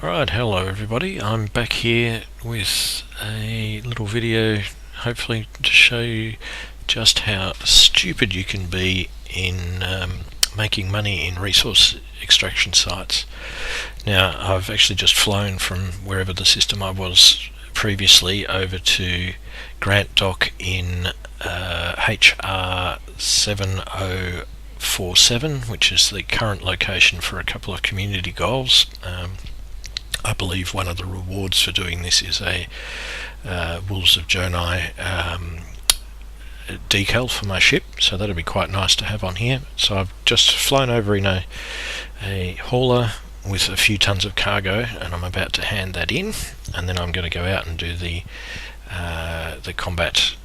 Alright, hello everybody. I'm back here with a little video, hopefully to show you just how stupid you can be in making money in resource extraction sites. Now, I've actually just flown from wherever the system I was previously over to Grant Dock in HR 7047, which is the current location for a couple of community goals. I believe one of the rewards for doing this is a Wolves of Jonai decal for my ship, so that'll be quite nice to have on here. So I've just flown over in a hauler with a few tons of cargo, and I'm about to hand that in, and then I'm going to go out and do the combat.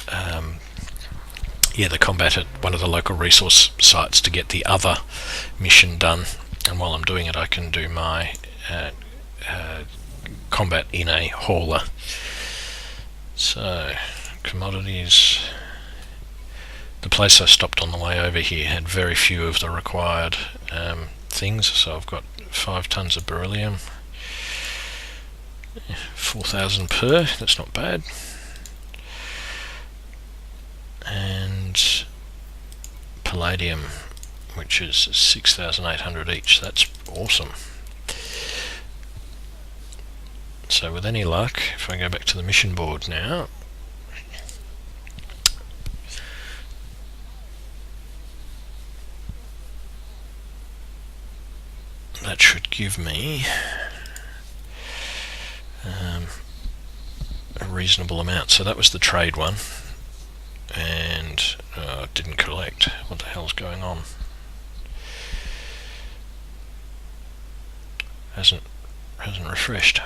The combat at one of the local resource sites to get the other mission done. And while I'm doing it, I can do my combat in a hauler. So, commodities. The place I stopped on the way over here had very few of the required things, so I've got 5 tons of beryllium, 4,000 per, that's not bad, and palladium, which is 6,800 each. That's awesome. So with any luck, if I go back to the mission board now, that should give me a reasonable amount. So that was the trade one, and didn't collect. What the hell's going on? Hasn't refreshed.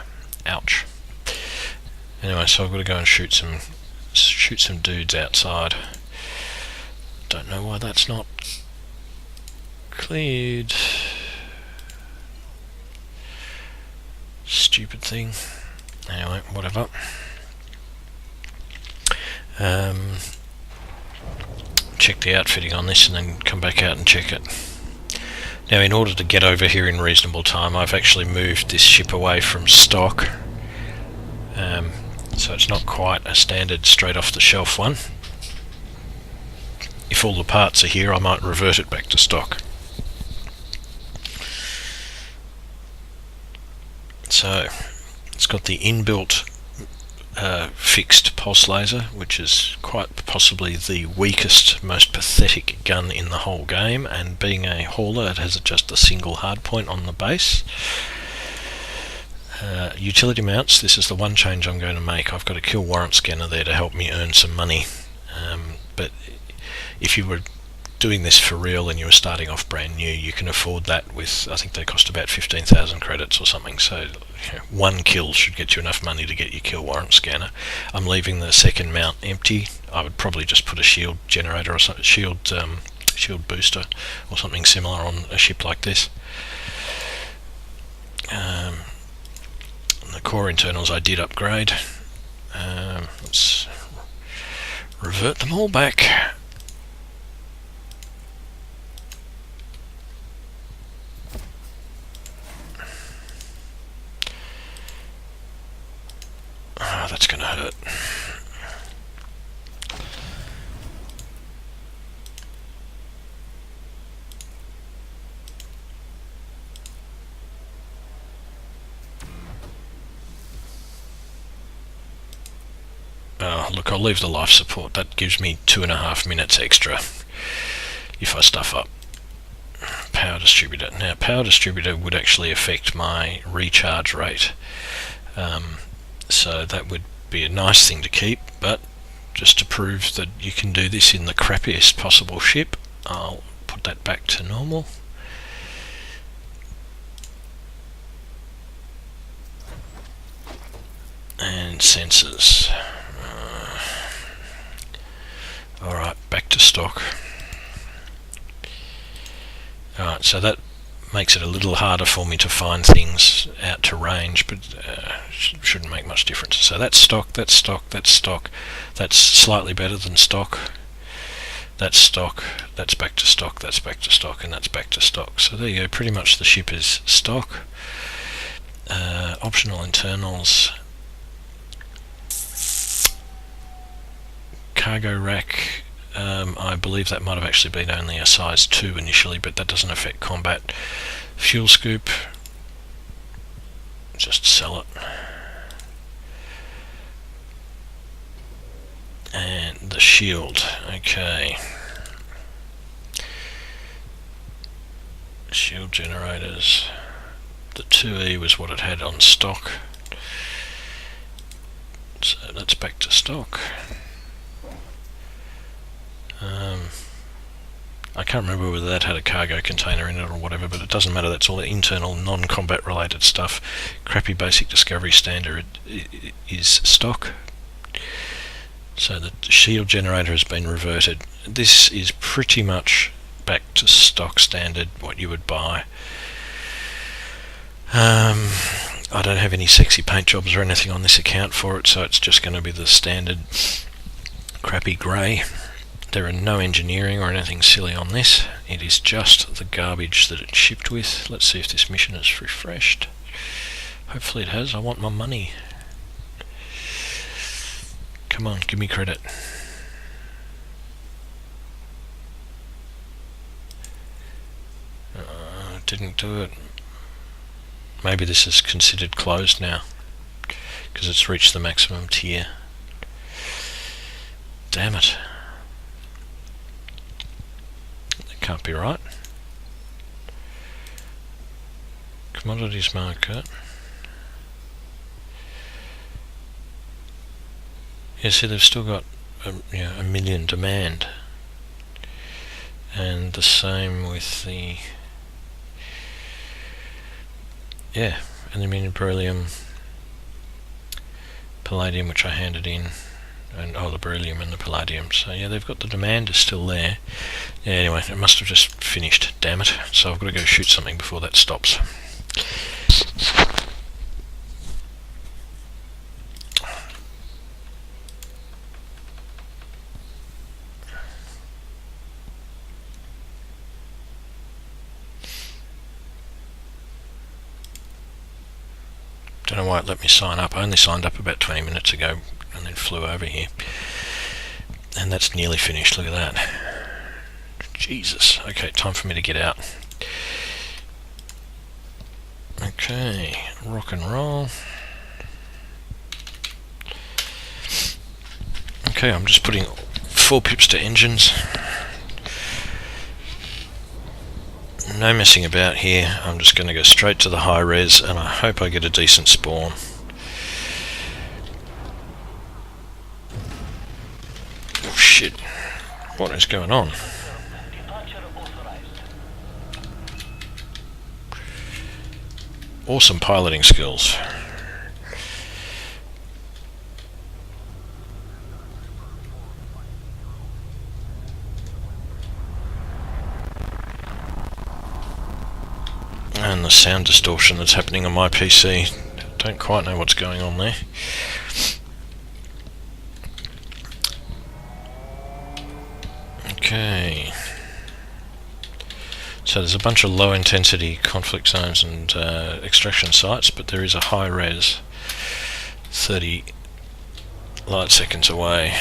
Ouch. Anyway, so I've got to go and shoot some dudes outside. Don't know why that's not cleared. Stupid thing. Anyway, whatever. Check the outfitting on this and then come back out and check it. Now, in order to get over here in reasonable time, I've actually moved this ship away from stock, so it's not quite a standard straight off the shelf one. If all the parts are here, I might revert it back to stock. So it's got the inbuilt fixed pulse laser, which is quite possibly the weakest, most pathetic gun in the whole game, and being a hauler, it has just a single hardpoint on the base. Utility mounts, this is the one change I'm going to make. I've got a kill warrant scanner there to help me earn some money, but if you were doing this for real and you were starting off brand new, you can afford that with, I think they cost about 15,000 credits or something, so one kill should get you enough money to get your kill warrant scanner. I'm leaving the second mount empty. I would probably just put a shield generator or something, shield booster or something similar on a ship like this. The core internals I did upgrade. Let's revert them all back. That's going to hurt. Look, I'll leave the life support. That gives me 2.5 minutes extra if I stuff up. Power distributor. Now, power distributor would actually affect my recharge rate. So that would be a nice thing to keep, but just to prove that you can do this in the crappiest possible ship, I'll put that back to normal. And sensors. Alright, back to stock. Alright, so that makes it a little harder for me to find things out to range, but shouldn't make much difference. So that's stock, that's stock, that's stock, that's slightly better than stock, that's stock, that's back to stock, that's back to stock, and that's back to stock. So there you go, pretty much the ship is stock. Optional internals. Cargo rack. I believe that might have actually been only a size 2 initially, but that doesn't affect combat. Fuel scoop. Just sell it. And the shield. Okay. Shield generators. The 2E was what it had on stock. So that's back to stock. I can't remember whether that had a cargo container in it or whatever, but it doesn't matter. That's all the internal non-combat related stuff. Crappy basic discovery standard is stock. So the shield generator has been reverted. This is pretty much back to stock standard, what you would buy. I don't have any sexy paint jobs or anything on this account for it, so it's just going to be the standard crappy grey. There are no engineering or anything silly on this. It is just the garbage that it's shipped with. Let's see if this mission is refreshed. Hopefully it has. I want my money. Come on, give me credit. Didn't do it. Maybe this is considered closed now because it's reached the maximum tier. Damn it. That can't be right. Commodities market. Yeah, see, they've still got a million demand. And the same with the... Yeah, aluminium, beryllium, palladium, which I handed in, and the beryllium and the palladium. So yeah, they've got the demand is still there. Yeah, anyway, it must have just finished, damn it. So I've got to go shoot something before that stops. Don't know why it let me sign up. I only signed up about 20 minutes ago and then flew over here. And that's nearly finished, look at that. Jesus. Okay, time for me to get out. Okay, rock and roll. Okay, I'm just putting 4 pips to engines. No messing about here. I'm just going to go straight to the high res and I hope I get a decent spawn. Oh shit. What is going on? Awesome piloting skills. And the sound distortion that's happening on my PC. Don't quite know what's going on there. Okay. So there's a bunch of low intensity conflict zones and extraction sites, but there is a high res 30 light seconds away.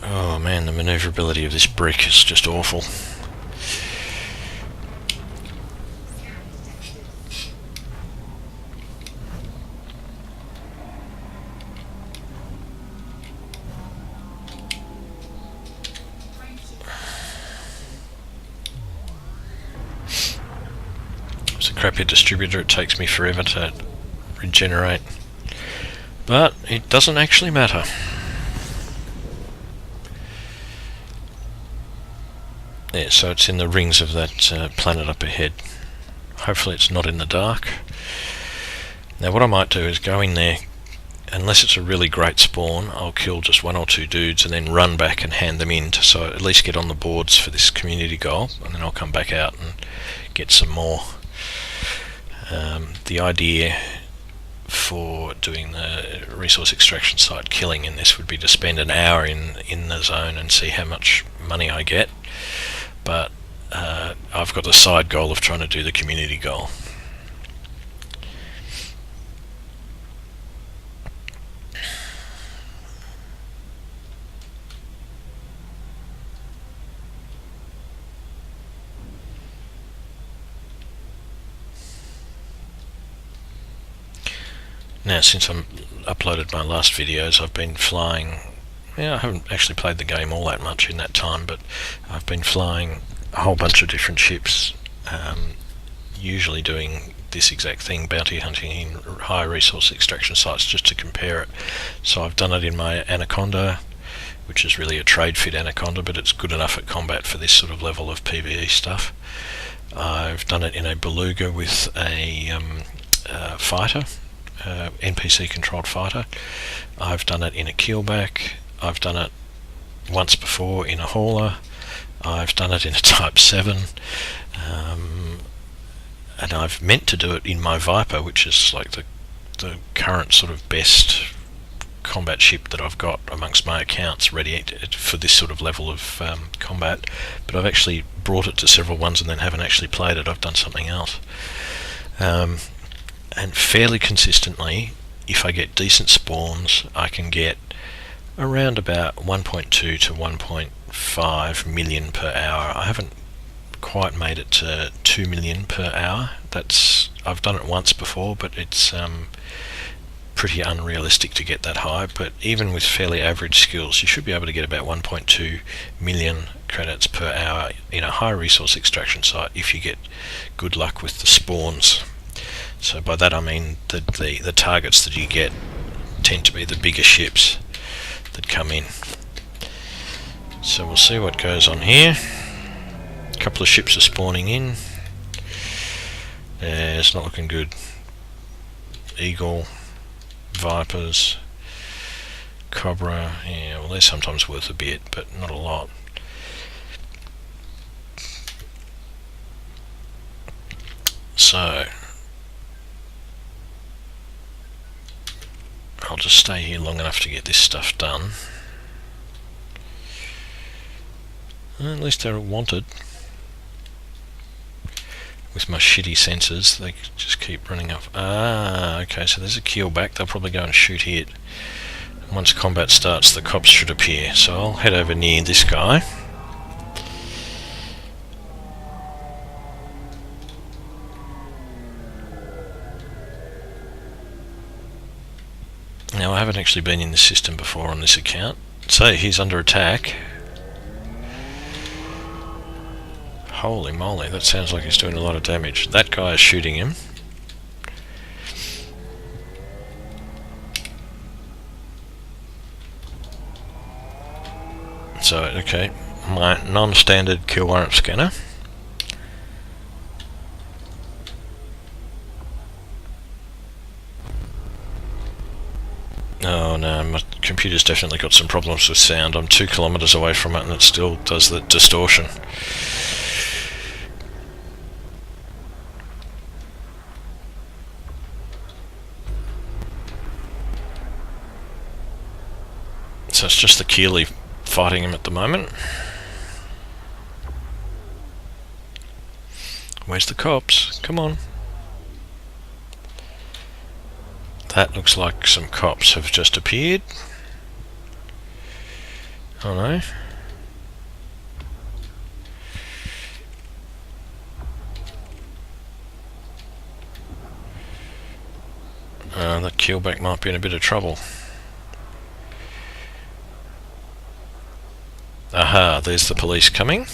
Oh man, the maneuverability of this brick is just awful. It's a crappy distributor, it takes me forever to regenerate. But it doesn't actually matter. Yeah, so it's in the rings of that planet up ahead. Hopefully it's not in the dark. Now what I might do is go in there, unless it's a really great spawn, I'll kill just 1 or 2 dudes and then run back and hand them in, so I at least get on the boards for this community goal, and then I'll come back out and get some more. The idea for doing the resource extraction site killing in this would be to spend an hour in the zone and see how much money I get. But I've got the side goal of trying to do the community goal. Now, since I've uploaded my last videos, I've been flying. I haven't actually played the game all that much in that time, but I've been flying a whole bunch of different ships, usually doing this exact thing, bounty hunting in high resource extraction sites, just to compare it. So I've done it in my Anaconda, which is really a trade fit Anaconda, but it's good enough at combat for this sort of level of PvE stuff. I've done it in a Beluga with a fighter, NPC controlled fighter. I've done it in a keelback. I've done it once before in a hauler. I've done it in a Type 7, and I've meant to do it in my Viper, which is like the current sort of best combat ship that I've got amongst my accounts ready for this sort of level of combat, but I've actually brought it to several ones and then haven't actually played it. I've done something else. And fairly consistently, if I get decent spawns, I can get around about 1.2 to 1.5 million per hour. I haven't quite made it to 2 million per hour. I've done it once before, but it's pretty unrealistic to get that high. But even with fairly average skills, you should be able to get about 1.2 million credits per hour in a high resource extraction site if you get good luck with the spawns. So by that I mean the targets that you get tend to be the bigger ships that come in. So we'll see what goes on here. A couple of ships are spawning in. It's not looking good. Eagle, Vipers, Cobra. Yeah, well, they're sometimes worth a bit, but not a lot. So I'll just stay here long enough to get this stuff done. At least they're wanted. With my shitty sensors, they just keep running up. Okay, so there's a keelback. They'll probably go and shoot it. Once combat starts, the cops should appear. So I'll head over near this guy. Now, I haven't actually been in this system before on this account. So he's under attack. Holy moly, that sounds like he's doing a lot of damage. That guy is shooting him. So, okay, my non-standard kill warrant scanner. Oh no, my computer's definitely got some problems with sound. I'm 2 kilometers away from it and it still does the distortion. So it's just the Keeley fighting him at the moment. Where's the cops? Come on. That looks like some cops have just appeared. Oh no. The keelback might be in a bit of trouble. Aha, there's the police coming.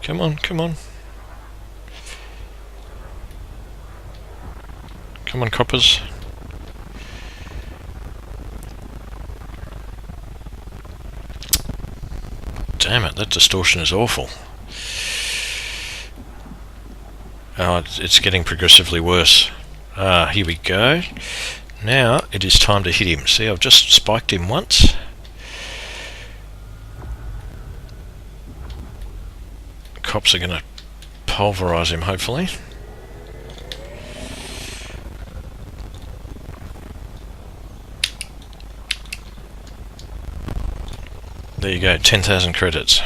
Come on, come on. Come on, coppers. Damn it, that distortion is awful. Oh, it's getting progressively worse. Here we go. Now it is time to hit him. See, I've just spiked him once. Cops are going to pulverise him, hopefully. There you go, 10,000 credits.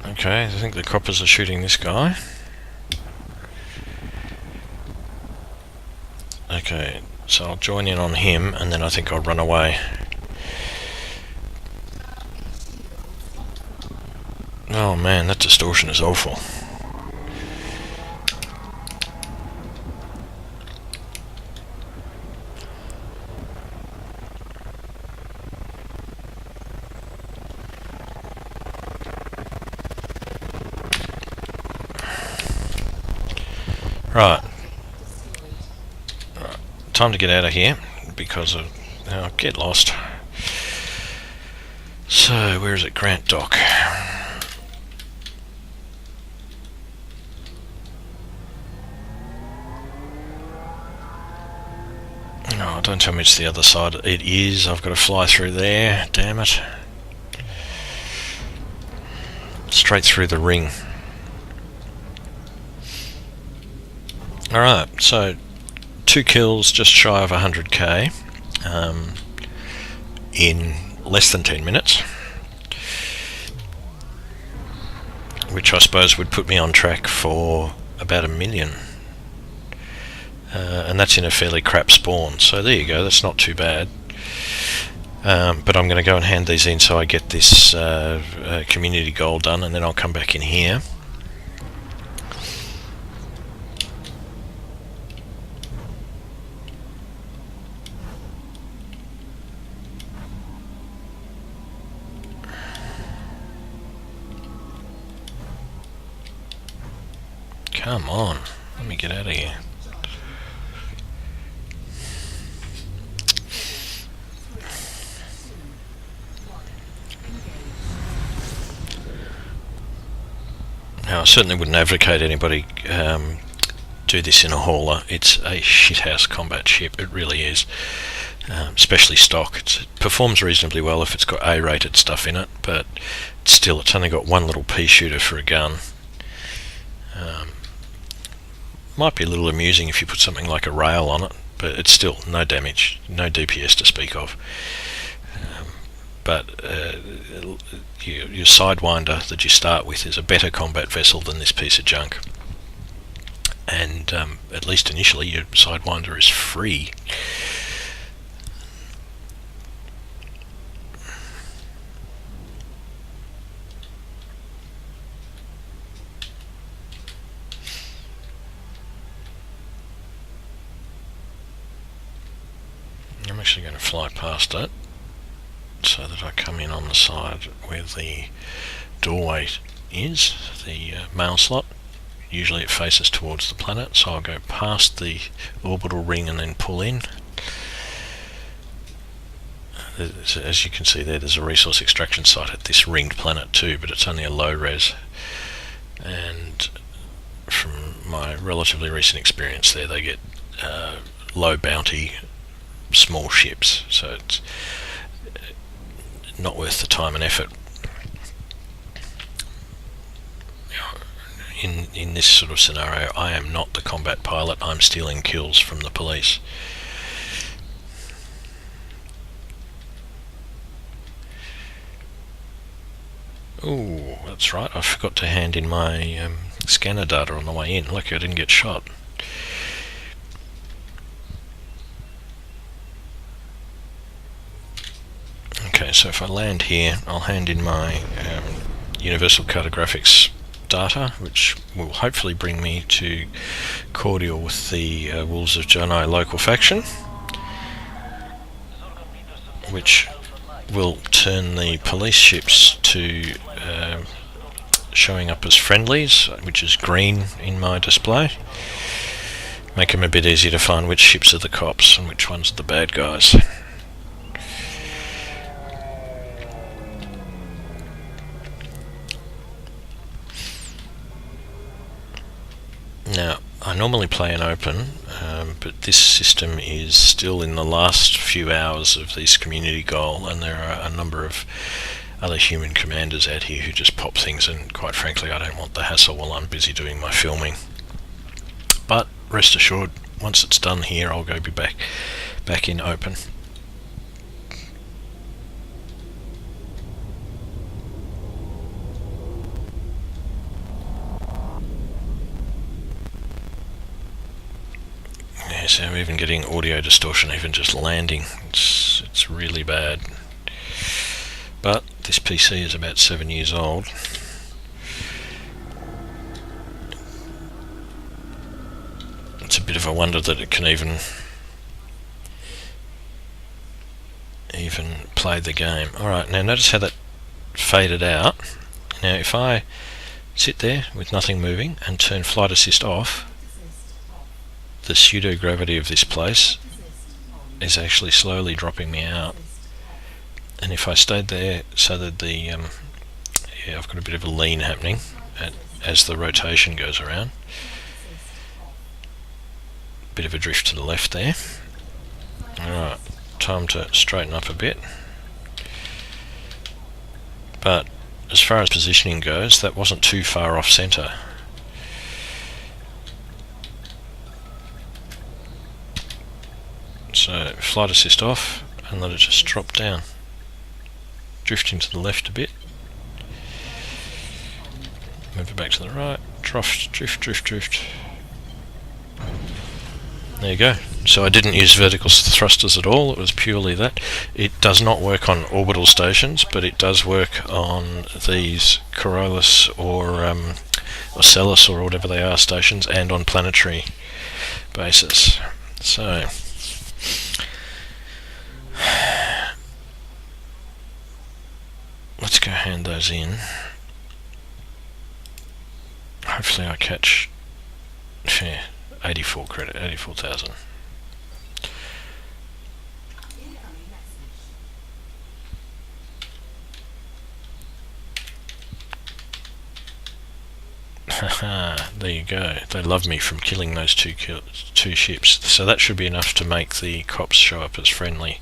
Okay, I think the coppers are shooting this guy. Okay, so I'll join in on him and then I think I'll run away. Oh man, that distortion is awful. Right. Time to get out of here because of get lost. So where is it? Grant Dock. No, don't tell me it's the other side. It is. I've got to fly through there. Damn it. Straight through the ring. Alright, so 2 kills just shy of 100k in less than 10 minutes, which I suppose would put me on track for about 1 million, and that's in a fairly crap spawn, so there you go, that's not too bad. But I'm going to go and hand these in so I get this community goal done, and then I'll come back in here. Come on, let me get out of here. Now, I certainly wouldn't advocate anybody do this in a hauler. It's a shithouse combat ship, it really is. Especially stock. It performs reasonably well if it's got A-rated stuff in it, but still, it's only got one little pea shooter for a gun. Might be a little amusing if you put something like a rail on it, but it's still no damage, no DPS to speak of. But your Sidewinder that you start with is a better combat vessel than this piece of junk. And at least initially your Sidewinder is free. I'm actually going to fly past it so that I come in on the side where the doorway is, the mail slot. Usually it faces towards the planet, so I'll go past the orbital ring and then pull in. As you can see there's a resource extraction site at this ringed planet too, but it's only a low res, and from my relatively recent experience there, they get low bounty small ships, so it's not worth the time and effort. In this sort of scenario, I am not the combat pilot, I'm stealing kills from the police. Oh, that's right, I forgot to hand in my scanner data on the way in. Lucky I didn't get shot. Okay, so if I land here, I'll hand in my Universal Cartographics data, which will hopefully bring me to cordial with the Wolves of Jonai local faction, which will turn the police ships to showing up as friendlies, which is green in my display. Make them a bit easier to find which ships are the cops and which ones are the bad guys. Now, I normally play an open, but this system is still in the last few hours of this community goal, and there are a number of other human commanders out here who just pop things, and quite frankly I don't want the hassle while I'm busy doing my filming. But rest assured, once it's done here, I'll go be back in open. Yeah, so I'm even getting audio distortion, even just landing. It's really bad. But this PC is about 7 years old. It's a bit of a wonder that it can even play the game. Alright, now notice how that faded out. Now if I sit there with nothing moving and turn flight assist off, the pseudo-gravity of this place is actually slowly dropping me out. And if I stayed there so that the I've got a bit of a lean happening as the rotation goes around. Bit of a drift to the left there. Alright, time to straighten up a bit. But as far as positioning goes, that wasn't too far off centre. So flight assist off and let it just drop down. Drifting to the left a bit. Move it back to the right. Drift. There you go. So I didn't use vertical thrusters at all, it was purely that. It does not work on orbital stations, but it does work on these Corollas or Celis or whatever they are stations, and on planetary bases. So let's go hand those in. Hopefully I catch 84 credit, 84,000. Haha, there you go. They love me from killing those two ships. So that should be enough to make the cops show up as friendly,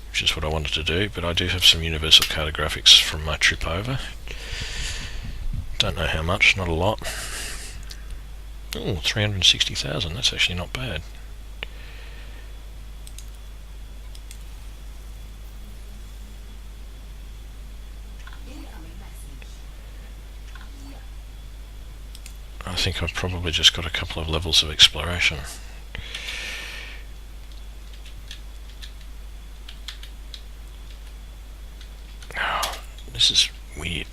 which is what I wanted to do. But I do have some universal cartographics from my trip over. Don't know how much, not a lot. Oh, 360,000, that's actually not bad. I think I've probably just got a couple of levels of exploration. Oh, this is weird.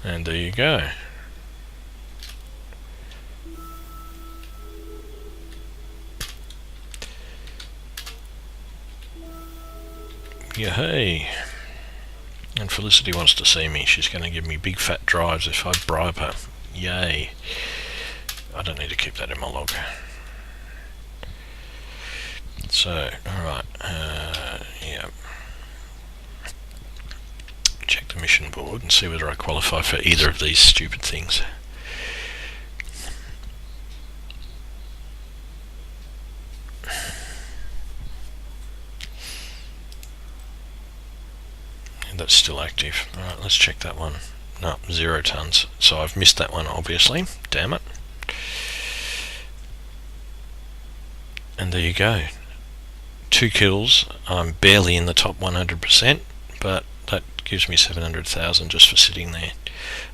And there you go. Yay! And Felicity wants to see me. She's going to give me big fat drives if I bribe her. Yay! I don't need to keep that in my log. So, alright, yeah. Check the mission board and see whether I qualify for either of these stupid things. And that's still active. Alright, let's check that one. No, 0 tons. So I've missed that one, obviously. Damn it. And there you go. 2 kills. I'm barely in the top 100%, but that gives me 700,000 just for sitting there,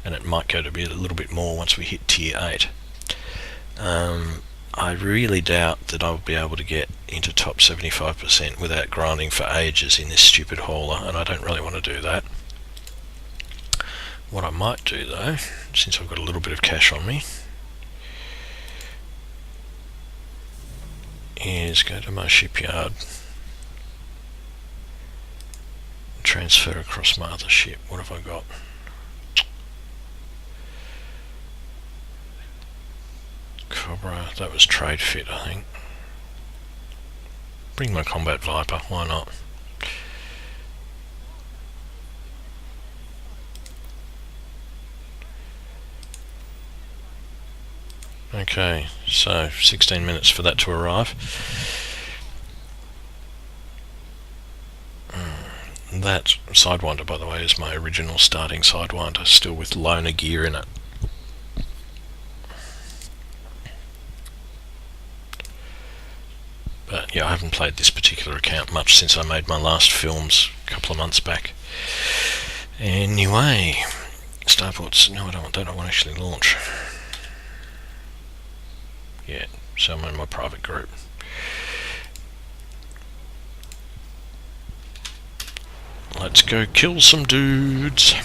and it might go to be a little bit more once we hit tier 8. I really doubt that I'll be able to get into top 75% without grinding for ages in this stupid hauler, and I don't really want to do that. What I might do though, since I've got a little bit of cash on me, is go to my shipyard, transfer across my other ship. What have I got? Cobra, that was trade fit, I think. Bring my Combat Viper, why not? Okay, so 16 minutes for that to arrive. That Sidewinder, by the way, is my original starting Sidewinder, still with loaner gear in it. haven't played this particular account much since I made my last films a couple of months back. Anyway, Starports, no I don't want that, I want to actually launch. Yeah, so I'm in my private group. Let's go kill some dudes.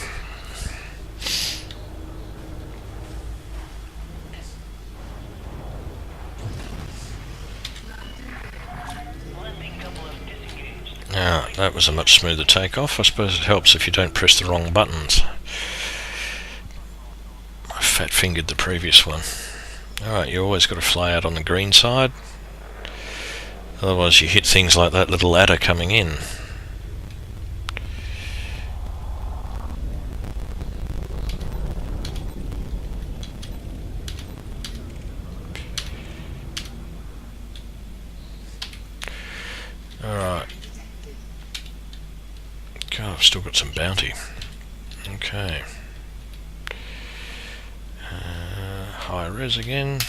Now, that was a much smoother takeoff. I suppose it helps if you don't press the wrong buttons. I fat-fingered the previous one. Alright, you always got to fly out on the green side. Otherwise you hit things like that little ladder coming in. Alright. God, I've still got some bounty. Okay. High res again.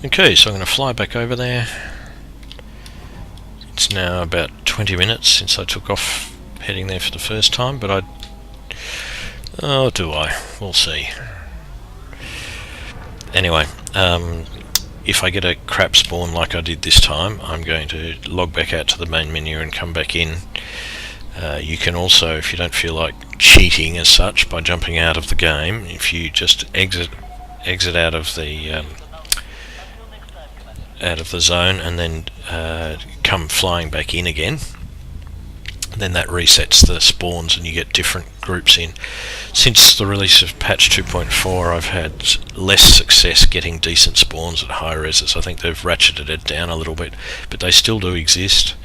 Okay, so I'm going to fly back over there. It's now about 20 minutes since I took off heading there for the first time, but oh, do I? We'll see. Anyway, if I get a crap spawn like I did this time, I'm going to log back out to the main menu and come back in. You can also, if you don't feel like cheating as such by jumping out of the game, if you just exit out of the zone and then come flying back in again, then that resets the spawns and you get different groups in. Since the release of patch 2.4 I've had less success getting decent spawns at high reses. I think they've ratcheted it down a little bit, but they still do exist.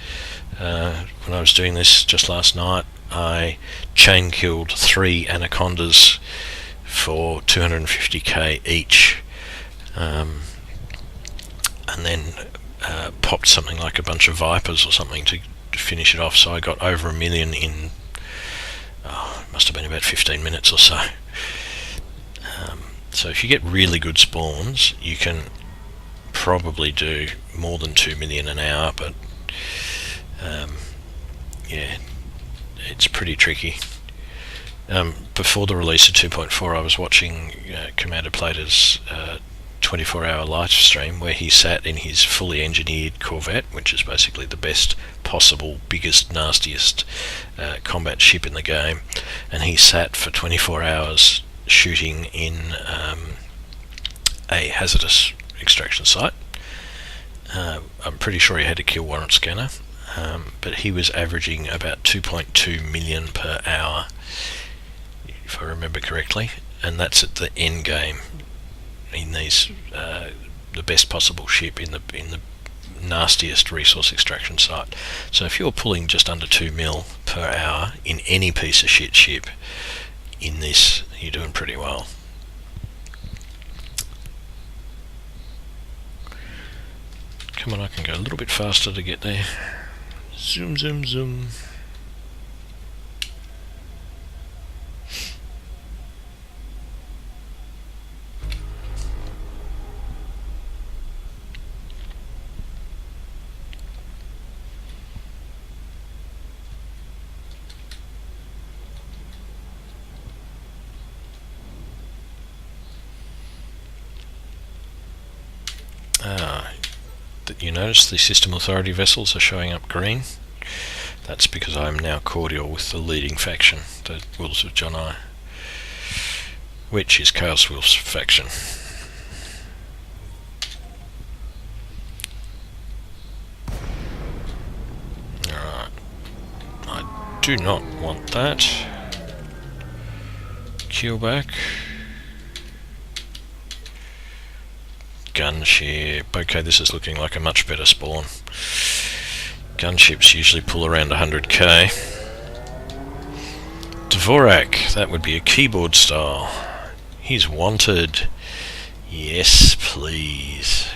When I was doing this just last night, I chain killed 3 anacondas for 250k each, and then popped something like a bunch of vipers or something to finish it off. So I got over 1 million in, it must have been about 15 minutes or so. So if you get really good spawns, you can probably do more than 2 million an hour, but yeah, it's pretty tricky. Before the release of 2.4, I was watching Commander Plater's 24-hour live stream where he sat in his fully engineered Corvette, which is basically the best possible, biggest, nastiest combat ship in the game, and he sat for 24 hours shooting in a hazardous extraction site. I'm pretty sure he had a kill warrant scanner, but he was averaging about 2.2 million per hour, if I remember correctly, and that's at the end game in these the best possible ship in the nastiest resource extraction site. So if you're pulling just under 2 mil per hour in any piece of shit ship in this, you're doing pretty well. Come on, I can go a little bit faster to get there. Zoom, zoom, zoom. You notice the System Authority vessels are showing up green. That's because I am now cordial with the leading faction, the Wolves of Jonai, which is Chaos Wolf's faction. Alright, I do not want that. Keel back. Gunship. Okay, this is looking like a much better spawn. Gunships usually pull around 100k. Dvorak, that would be a keyboard style. He's wanted. Yes, please.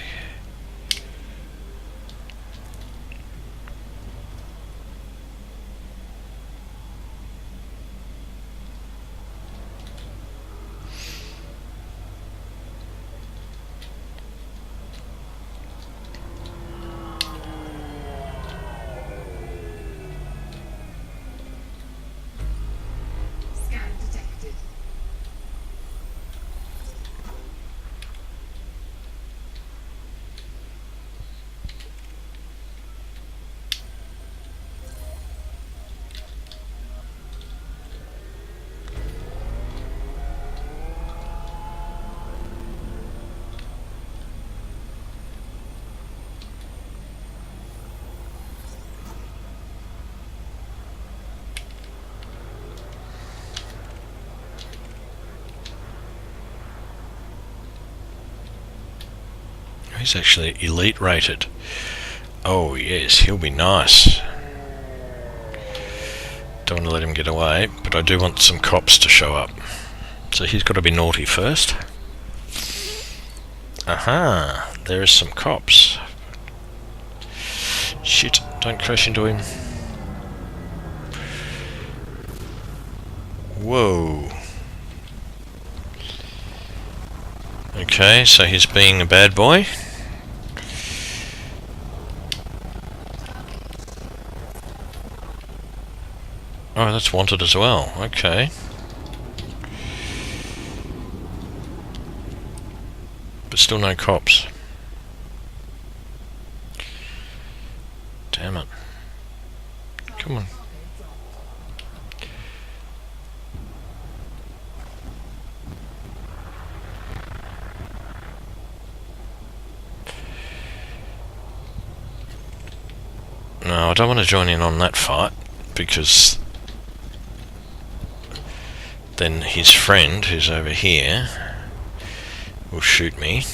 He's actually elite rated. Oh yes, he'll be nice. Don't want to let him get away, but I do want some cops to show up. So he's got to be naughty first. Aha, there is some cops. Shit, don't crash into him. Whoa. Okay, so he's being a bad boy. Oh, that's wanted as well. Okay. But still no cops. Damn it. Come on. No, I don't want to join in on that fight, because then his friend, who's over here, will shoot me.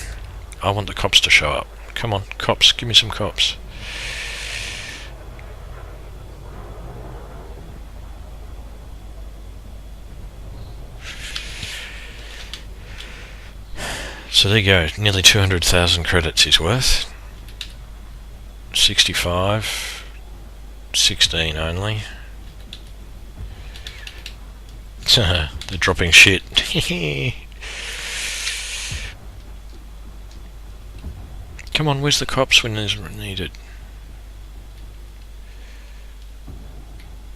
I want the cops to show up. Come on, cops, give me some cops. So there you go, nearly 200,000 credits he's worth. 65, 16 only. They're dropping shit. Come on, where's the cops when they're needed?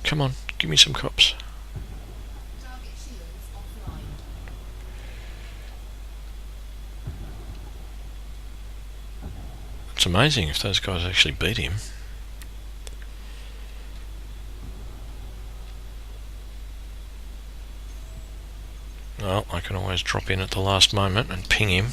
Come on, give me some cops. It's amazing if those guys actually beat him. Well, I can always drop in at the last moment and ping him.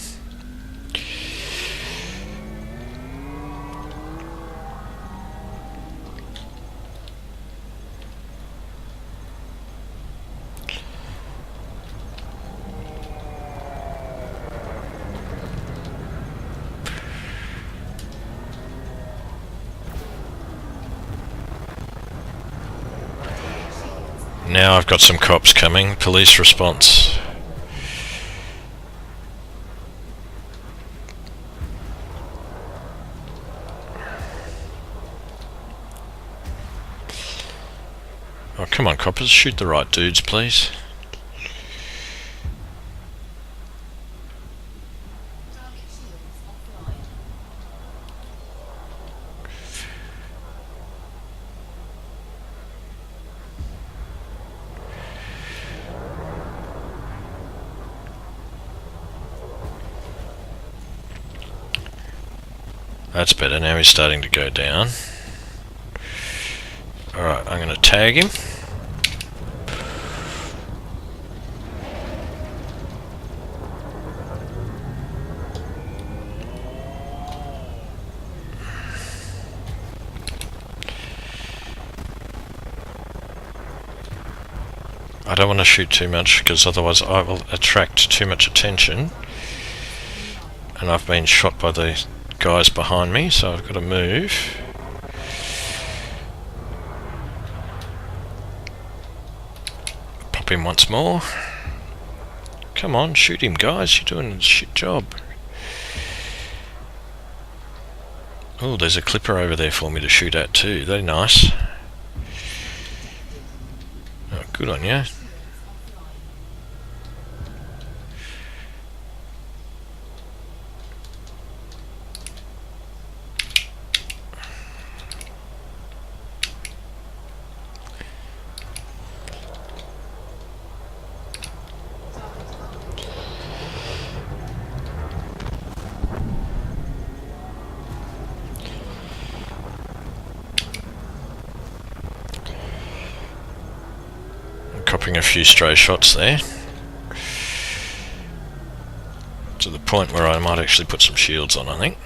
Now I've got some cops coming. Police response. Oh, come on, coppers, shoot the right dudes, please. That's better, now he's starting to go down. Alright, I'm going to tag him. I don't want to shoot too much, because otherwise I will attract too much attention. And I've been shot by the guys behind me, so I've got to move. Pop him once more. Come on, shoot him, guys, you're doing a shit job. Oh, there's a clipper over there for me to shoot at too, they're nice. Oh, good on you. Copping a few stray shots there, to the point where I might actually put some shields on, I think.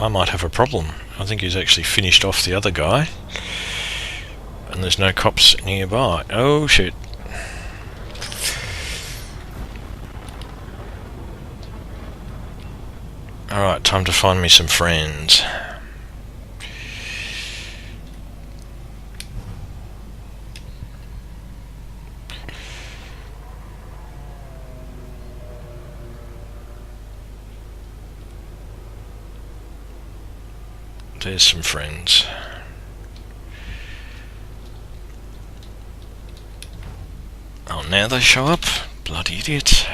I might have a problem. I think he's actually finished off the other guy. And there's no cops nearby. Oh shit. Alright, time to find me some friends. There's some friends. Oh, now they show up? Bloody idiots.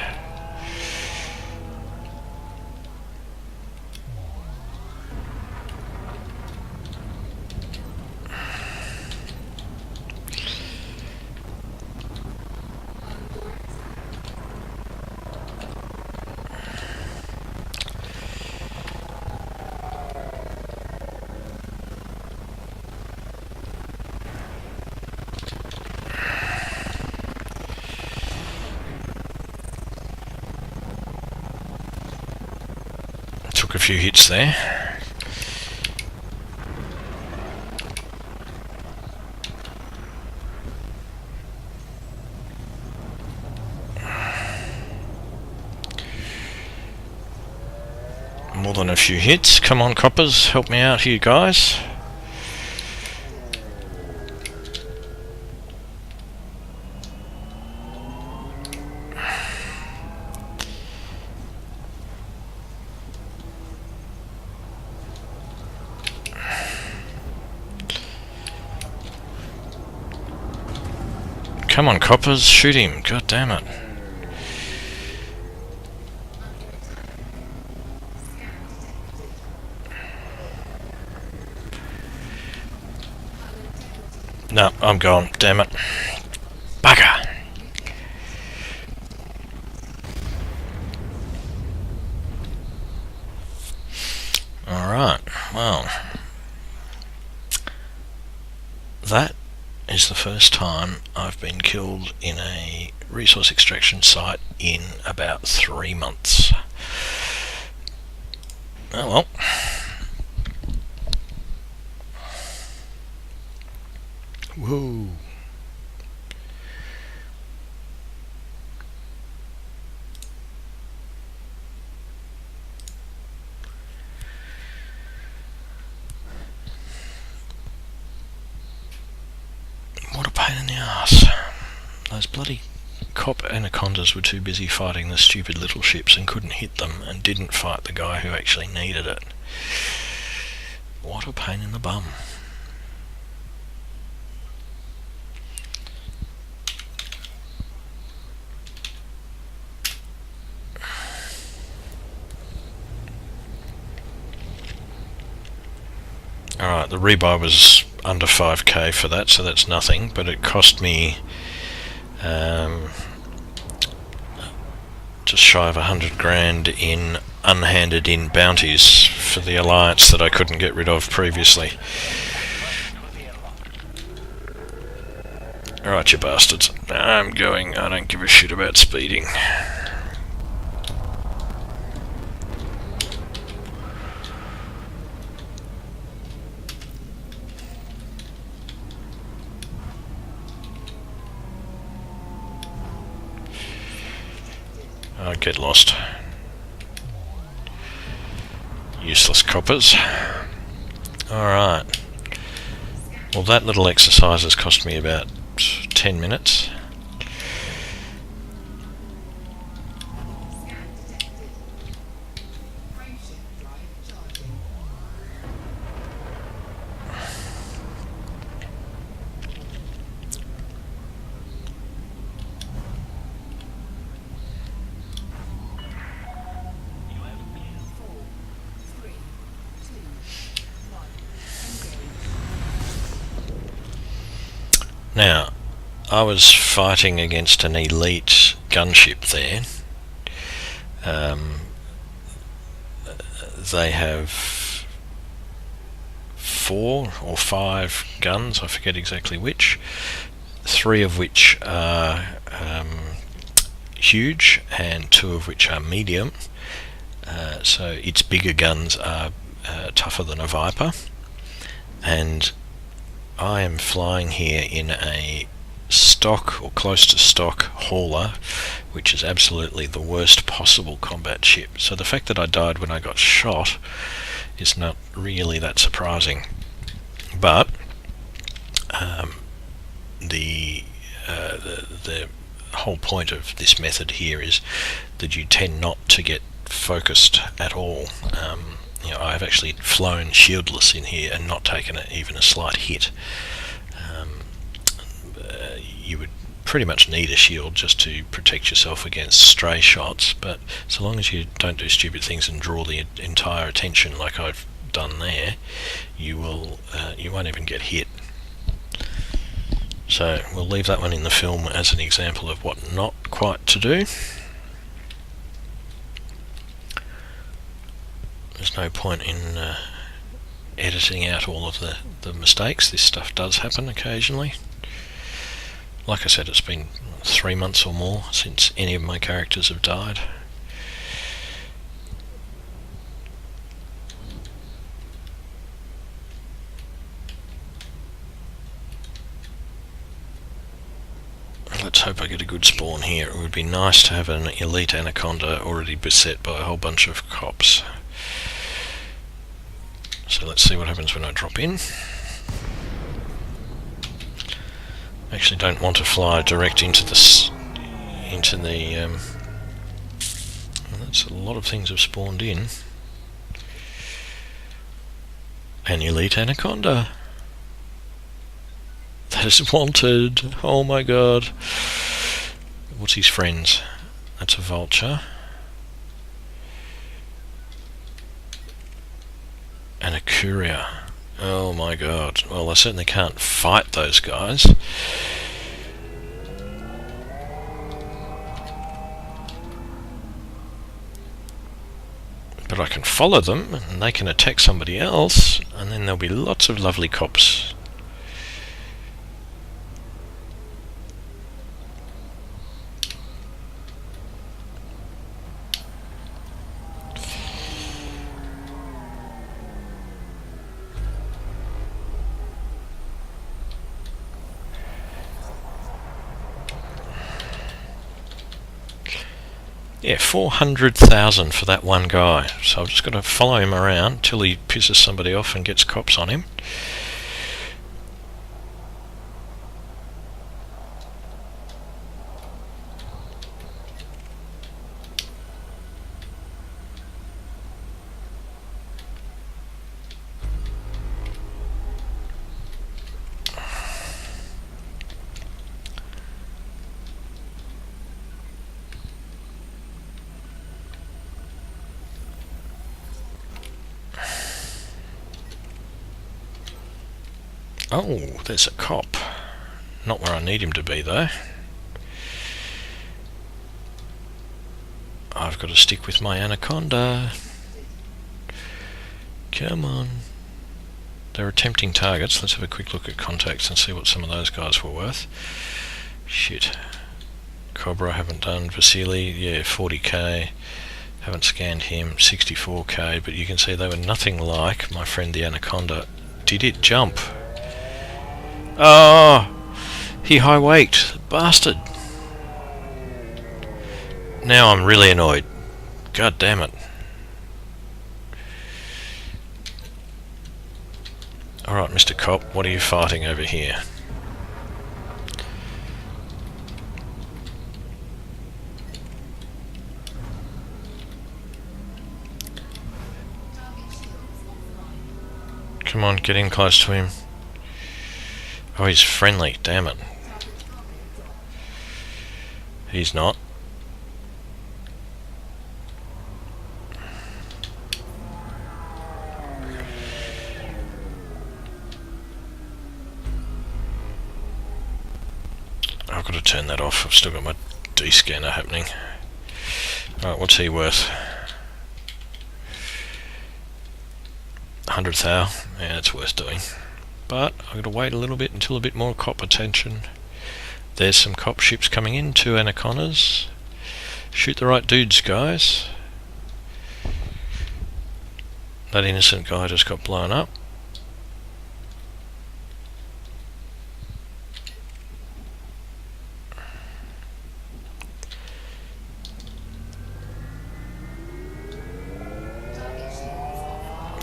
Took a few hits there. More than a few hits. Come on, coppers, help me out here, guys. Come on, coppers, shoot him. God damn it. No, I'm gone. Damn it. Bugger. Alright, well. That is the first time I've been killed in a resource extraction site in about 3 months. Oh well. Whoa. What a pain in the ass. Those bloody cop anacondas were too busy fighting the stupid little ships and couldn't hit them, and didn't fight the guy who actually needed it. What a pain in the bum. Alright, the rebuy was under 5k for that, so that's nothing, but it cost me just shy of 100 grand in unhanded in bounties for the Alliance that I couldn't get rid of previously. Alright, you bastards. I'm going. I don't give a shit about speeding. I'd get lost. Useless coppers. Alright. Well, that little exercise has cost me about 10 minutes. Now, I was fighting against an elite gunship there. They have 4 or 5 guns, I forget exactly which, 3 of which are huge and 2 of which are medium. So its bigger guns are tougher than a Viper, and I am flying here in a stock or close to stock hauler, which is absolutely the worst possible combat ship. So the fact that I died when I got shot is not really that surprising. But the whole point of this method here is that you tend not to get focused at all. I've actually flown shieldless in here and not taken even a slight hit. You would pretty much need a shield just to protect yourself against stray shots, but so long as you don't do stupid things and draw the entire attention like I've done there, you won't even get hit. So we'll leave that one in the film as an example of what not quite to do. There's no point in editing out all of the mistakes. This stuff does happen occasionally. Like I said, it's been 3 months or more since any of my characters have died. Let's hope I get a good spawn here. It would be nice to have an elite anaconda already beset by a whole bunch of cops. So let's see what happens when I drop in. I actually don't want to fly direct into the that's a lot of things have spawned in. An elite anaconda. That is wanted. Oh my god. What's his friends? That's a vulture. And a courier. Oh my god. Well, I certainly can't fight those guys. But I can follow them, and they can attack somebody else, and then there'll be lots of lovely cops. Yeah, 400,000 for that one guy. So I've just got to follow him around till he pisses somebody off and gets cops on him. Oh, there's a cop. Not where I need him to be, though. I've got to stick with my anaconda. Come on. They're attempting targets. Let's have a quick look at contacts and see what some of those guys were worth. Shit. Cobra, haven't done. Vasily, yeah, 40k. Haven't scanned him. 64k, but you can see they were nothing like my friend the anaconda. Did it jump? Oh, he high-waked, bastard. Now I'm really annoyed. God damn it. Alright, Mr. Cop, what are you fighting over here? Come on, get in close to him. Oh, he's friendly, damn it. He's not. I've got to turn that off. I've still got my D-scanner happening. Alright, what's he worth? 100,000. Yeah, it's worth doing. But I've got to wait a little bit until a bit more cop attention. There's some cop ships coming in, 2 anacondas. Shoot the right dudes, guys. That innocent guy just got blown up.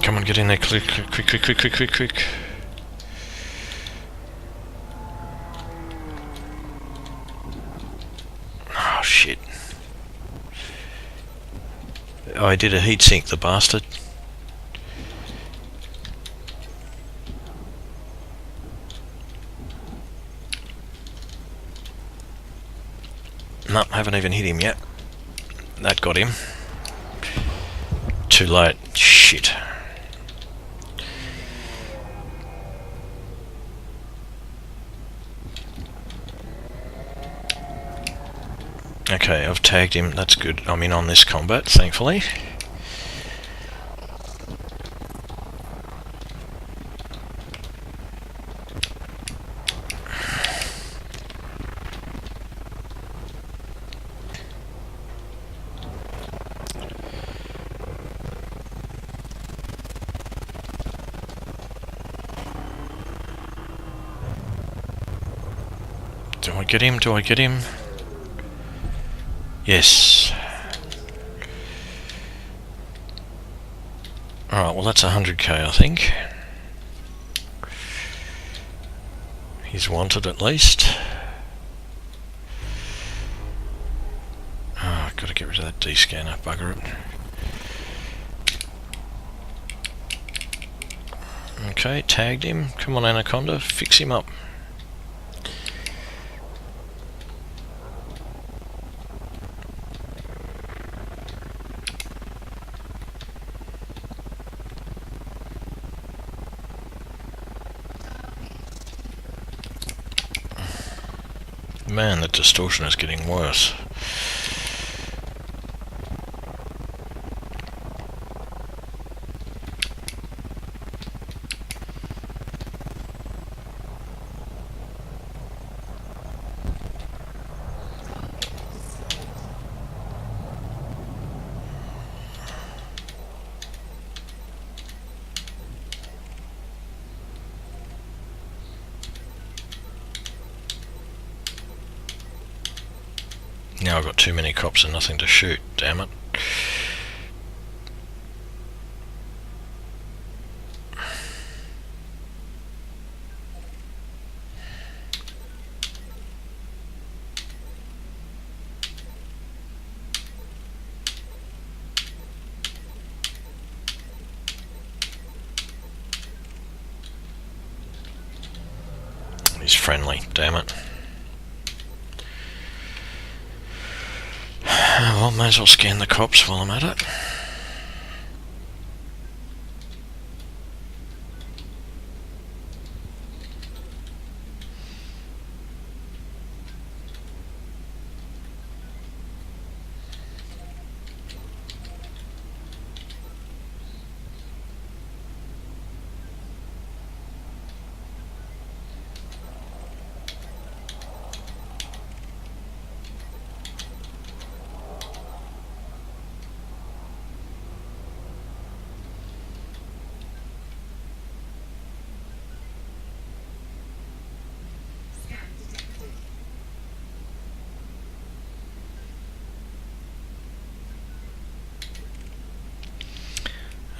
Come on, get in there, quick, quick, quick, quick, quick, quick, quick. Oh, shit. Oh, I did a heat sink, the bastard. No, haven't even hit him yet. That got him. Too late. Shit. Okay, I've tagged him. That's good. I'm in on this combat, thankfully. Do I get him? Do I get him? Yes. Alright, well that's 100k I think. He's wanted at least. Oh, I've got to get rid of that D-scanner, bugger it. Okay, tagged him. Come on Anaconda, fix him up. Man, the distortion is getting worse. Now I've got too many cops and nothing to shoot, damn it. He's friendly, damn it. Well, may as well scan the cops while I'm at it.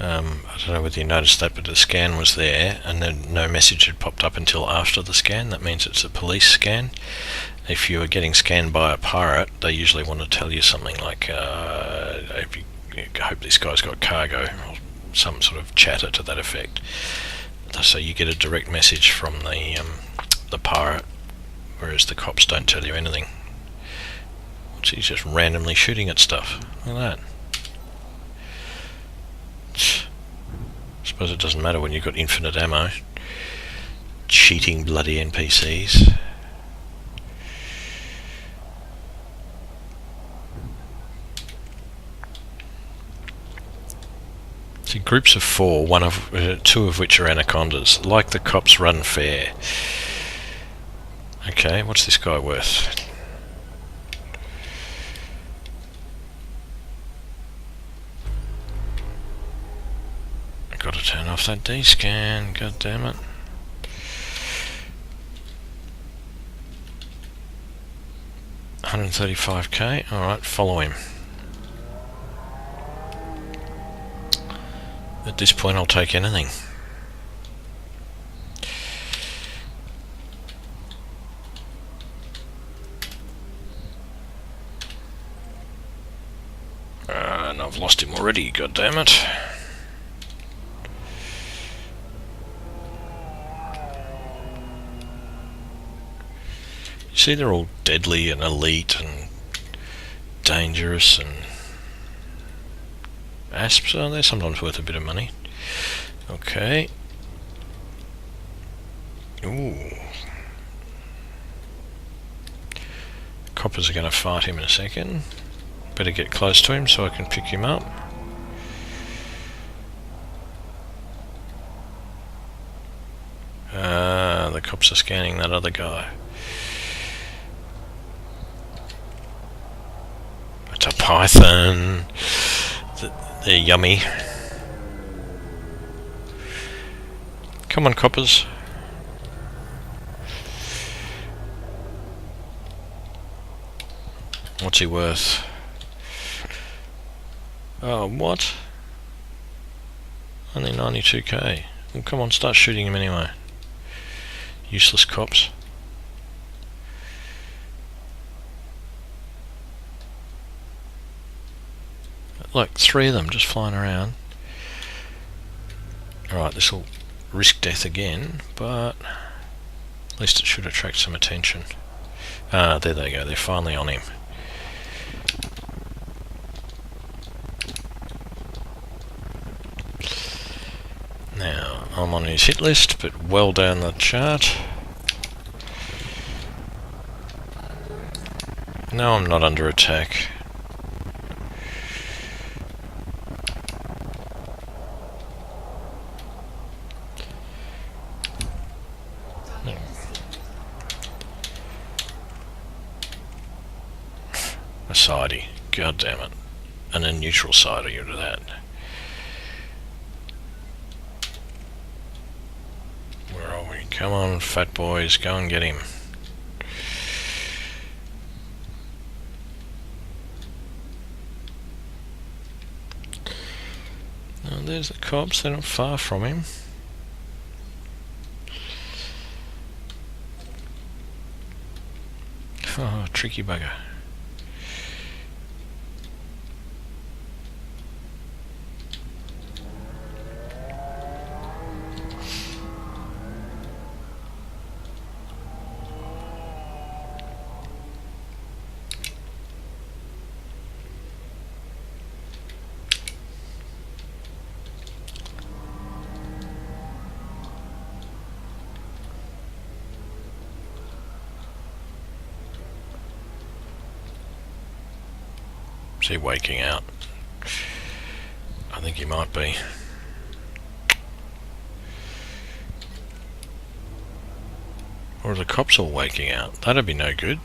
I don't know whether you noticed that, but the scan was there and then no message had popped up until after the scan. That means it's a police scan. If you are getting scanned by a pirate, they usually want to tell you something like, I hope this guy's got cargo, or some sort of chatter to that effect. So you get a direct message from the pirate, whereas the cops don't tell you anything. He's just randomly shooting at stuff. Look at that. I suppose it doesn't matter when you've got infinite ammo. Cheating bloody NPCs. See, groups of 4, two of which are anacondas. Like the cops, run fair. Okay, what's this guy worth? to turn off that D-scan, god damn it. $135k, alright, follow him. At this point I'll take anything. And I've lost him already, god damn it. You see, they're all deadly and elite and dangerous, and asps, are they're sometimes worth a bit of money. Okay. Ooh. Coppers are going to fight him in a second. Better get close to him so I can pick him up. The cops are scanning that other guy. It's a python. They're yummy. Come on, coppers. What's he worth? Oh, what? Only 92k. Well, come on, start shooting him anyway. Useless cops. Look, 3 of them just flying around. Alright, this will risk death again, but at least it should attract some attention. There they go, they're finally on him. Now, I'm on his hit list, but well down the chart. No, I'm not under attack. A sidey, god damn it. And a neutral sidey to that. Where are we? Come on, fat boys, go and get him. Now there's the cops, they're not far from him. Oh, tricky bugger. Is he waking out? I think he might be. Or are the cops all waking out? That'd be no good.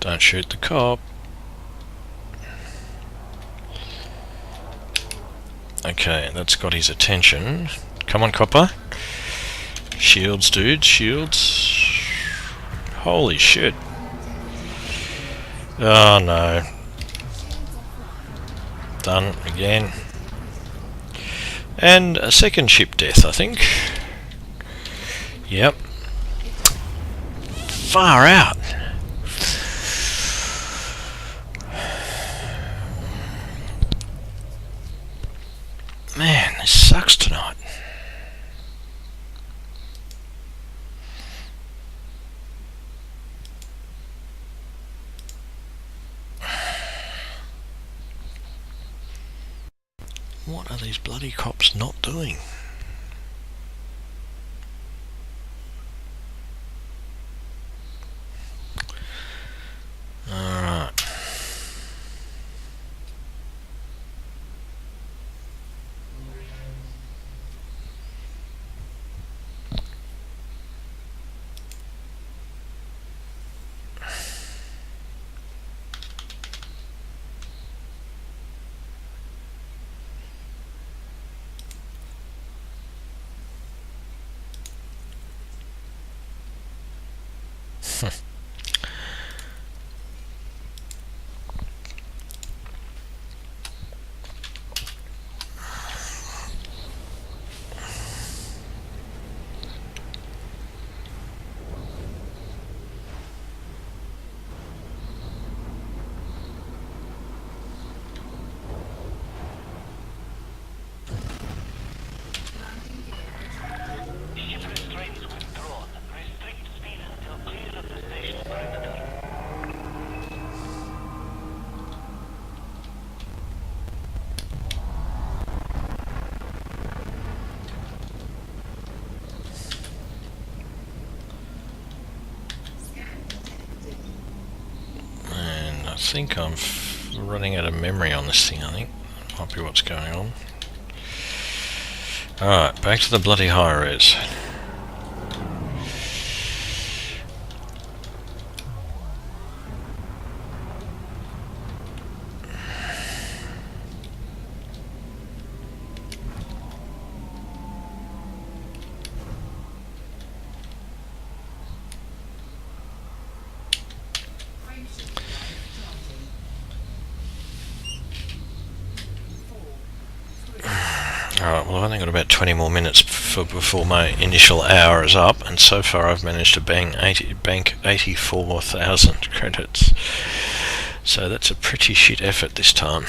Don't shoot the cop. Okay, that's got his attention. Come on, copper. Shields, dude, shields. Holy shit. Oh no. Done again. And a second ship death, I think. Yep. Far out. Man, this sucks tonight. What are these bloody cops not doing? I think I'm running out of memory on this thing. I think might be what's going on. Alright, back to the bloody high res. Alright, well I've only got about 20 more minutes before my initial hour is up, and so far I've managed to bank 84,000 credits. So that's a pretty shit effort this time.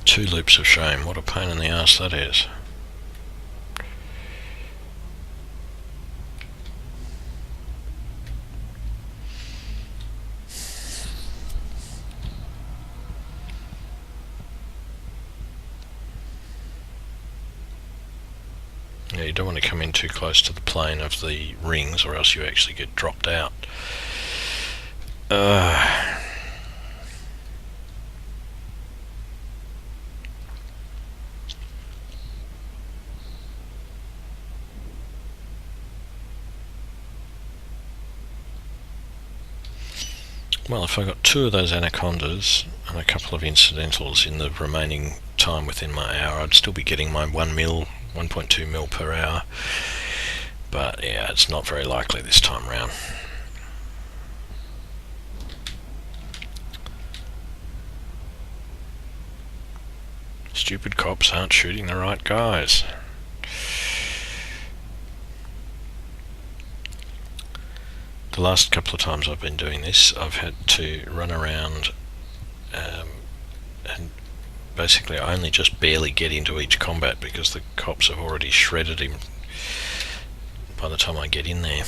Two loops of shame, what a pain in the ass that is. Yeah, you don't want to come in too close to the plane of the rings or else you actually get dropped out. Well, if I got two of those anacondas and a couple of incidentals in the remaining time within my hour, I'd still be getting my 1.2 mil per hour. But yeah, it's not very likely this time round. Stupid cops aren't shooting the right guys. The last couple of times I've been doing this, I've had to run around and basically I only just barely get into each combat because the cops have already shredded him by the time I get in there.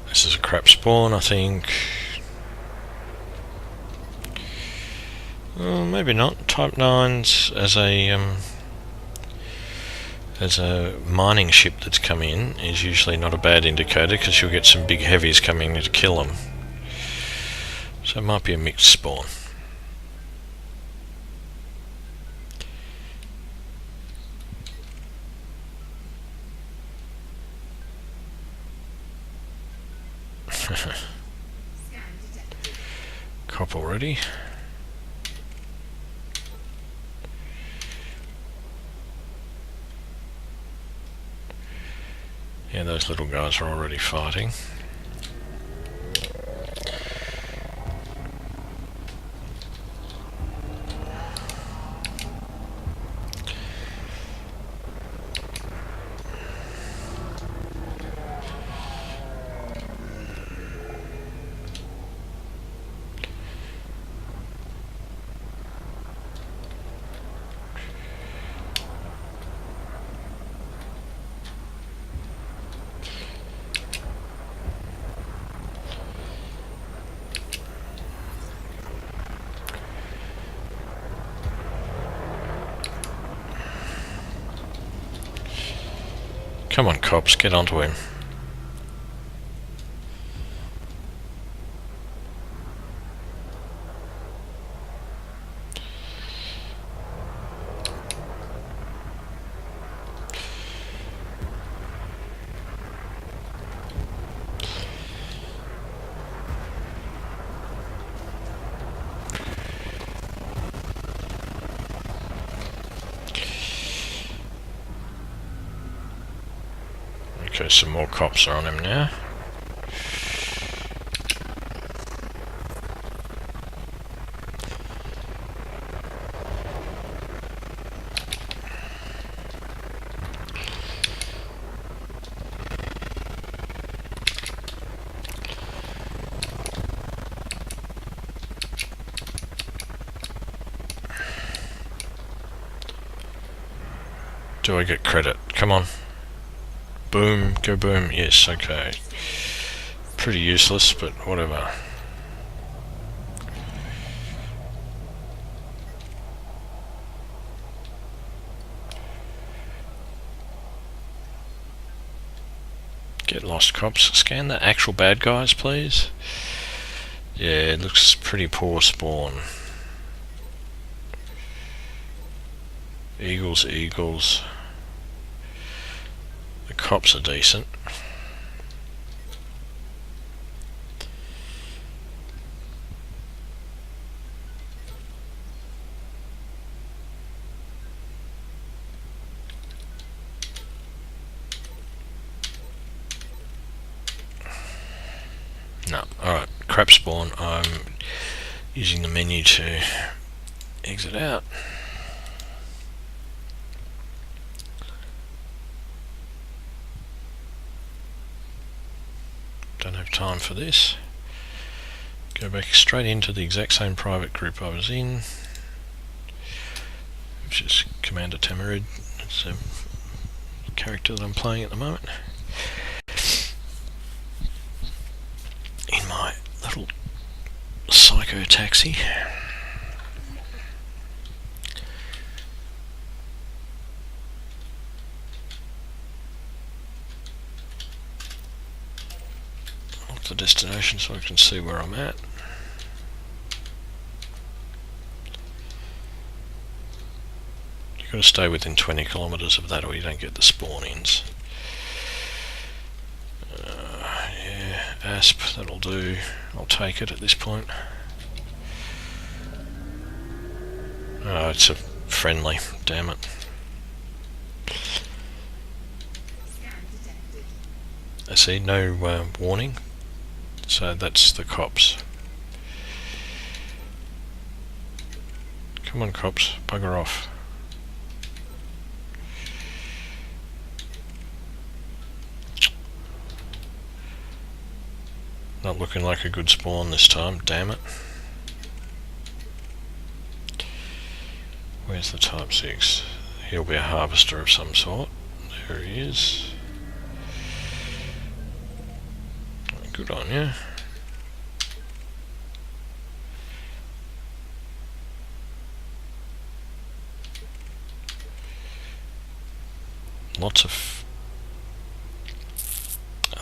This is a crap spawn, I think. Well, maybe not. Type 9s as a mining ship that's come in is usually not a bad indicator because you'll get some big heavies coming in to kill them. So it might be a mixed spawn. Cop already. Yeah, those little guys are already fighting. Come on, cops, get onto him. Okay, some more cops are on him now. Do I get credit? Come on. Boom, go boom. Yes, okay. Pretty useless, but whatever. Get lost, cops. Scan the actual bad guys, please. Yeah, it looks pretty poor spawn. Eagles, eagles. The cops are decent. No, alright, crap spawn. I'm using the menu to exit out. Don't have time for this. Go back straight into the exact same private group I was in, which is Commander Tamarid. It's a character that I'm playing at the moment. In my little psycho taxi. Off the destination so I can see where I'm at. You've got to stay within 20 kilometres of that or you don't get the spawn-ins. Yeah, ASP, that'll do. I'll take it at this point. Oh, it's a friendly, damn it. I see, no warning. So that's the cops. Come on, cops, bugger off. Not looking like a good spawn this time, damn it. Where's the Type 6? He'll be a harvester of some sort. There he is. Good on you. Lots of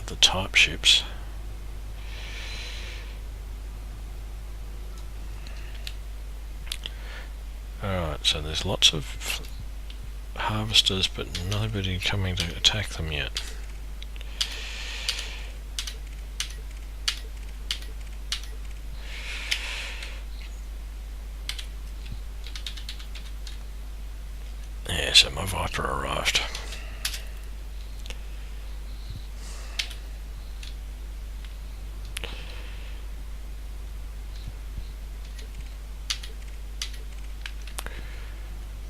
the type ships. Alright, so there's lots of harvesters, but nobody coming to attack them yet. Yeah, so my Viper arrived.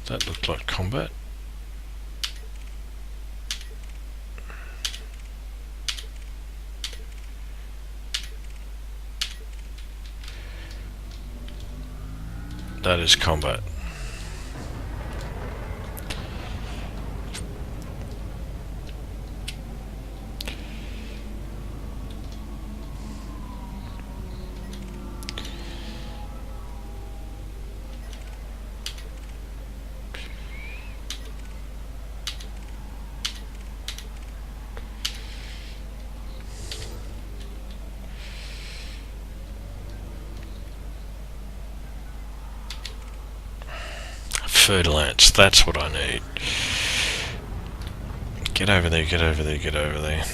That looked like combat. That is combat. Fer-de-Lance, that's what I need. Get over there, get over there, get over there.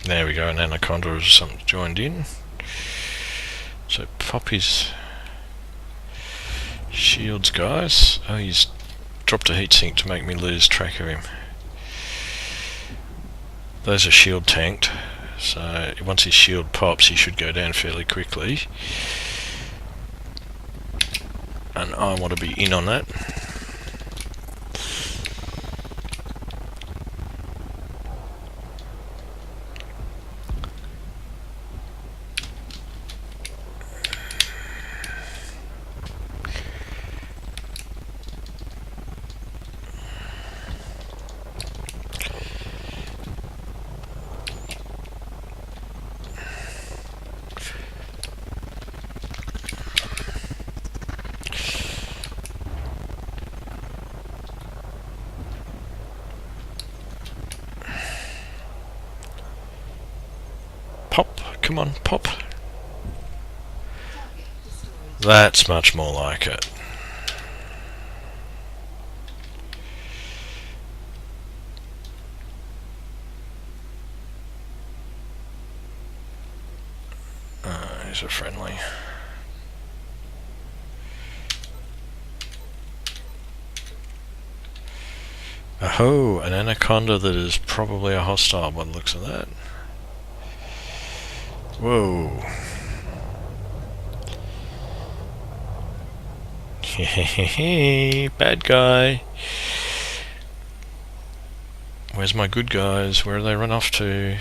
There we go, an anaconda or something joined in. So pop his shields, guys. Oh, he's dropped a heatsink to make me lose track of him. Those are shield tanked, so once his shield pops he should go down fairly quickly. And I want to be in on that. Pop, come on, pop. That's much more like it. He's a friendly. Oh, an anaconda that is probably a hostile by the looks of that. Whoa. Hehehe, bad guy. Where's my good guys? Where do they run off to?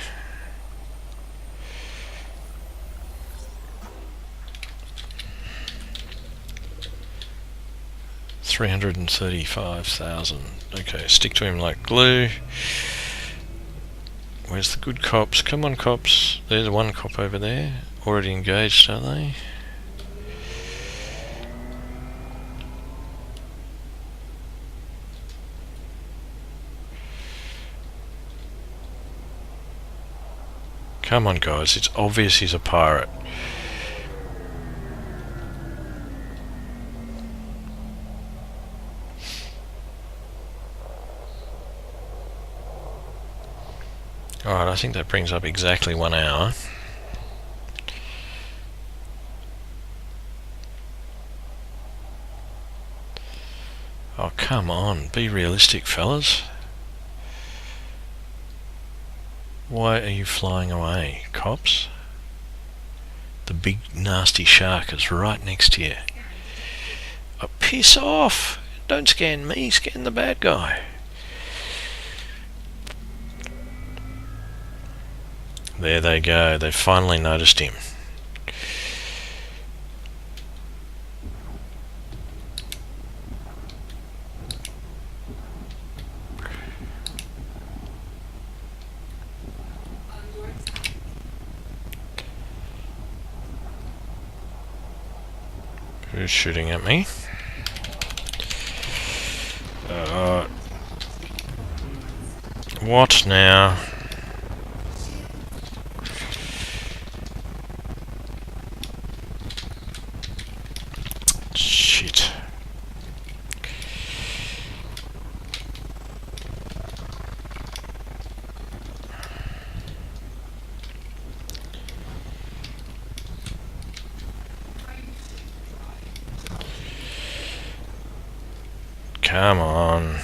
$335,000. Okay, stick to him like glue. Where's the good cops? Come on, cops. There's one cop over there. Already engaged, are they? Come on, guys. It's obvious he's a pirate. Alright, I think that brings up exactly 1 hour. Oh, come on. Be realistic, fellas. Why are you flying away, cops? The big nasty shark is right next to you. Oh, piss off! Don't scan me, scan the bad guy. There they go, they finally noticed him. Who's shooting at me? What now? Shit. Come on.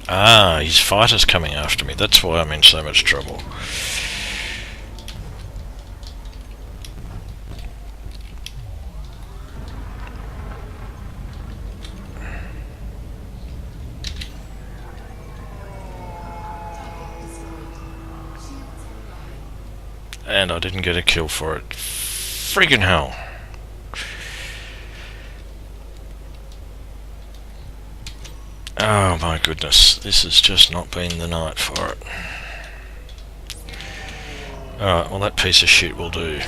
Ah, his fighter's coming after me. That's why I'm in so much trouble. And I didn't get a kill for it. Freaking hell. Oh my goodness, this has just not been the night for it. Alright, well that piece of shit will do.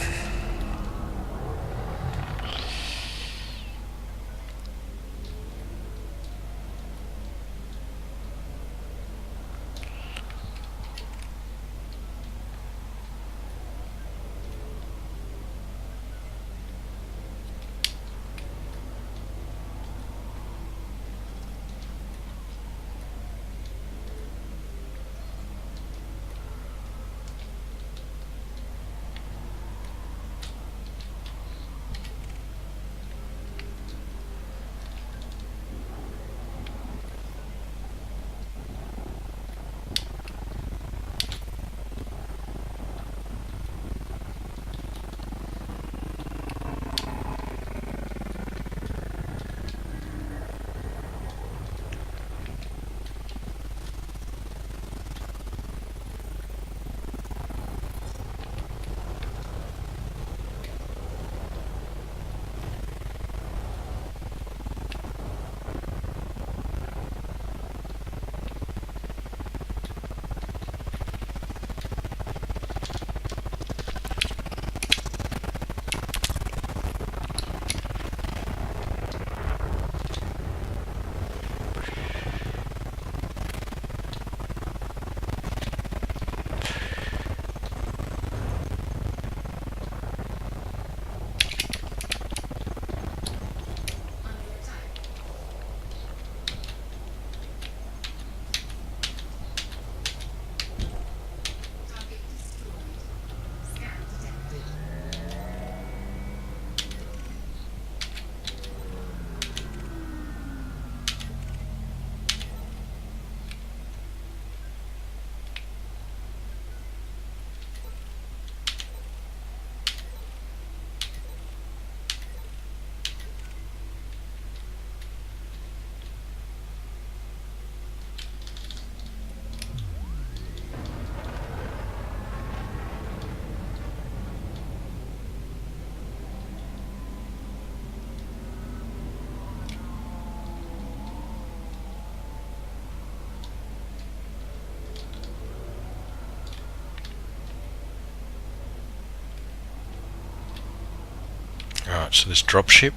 Alright, so this dropship,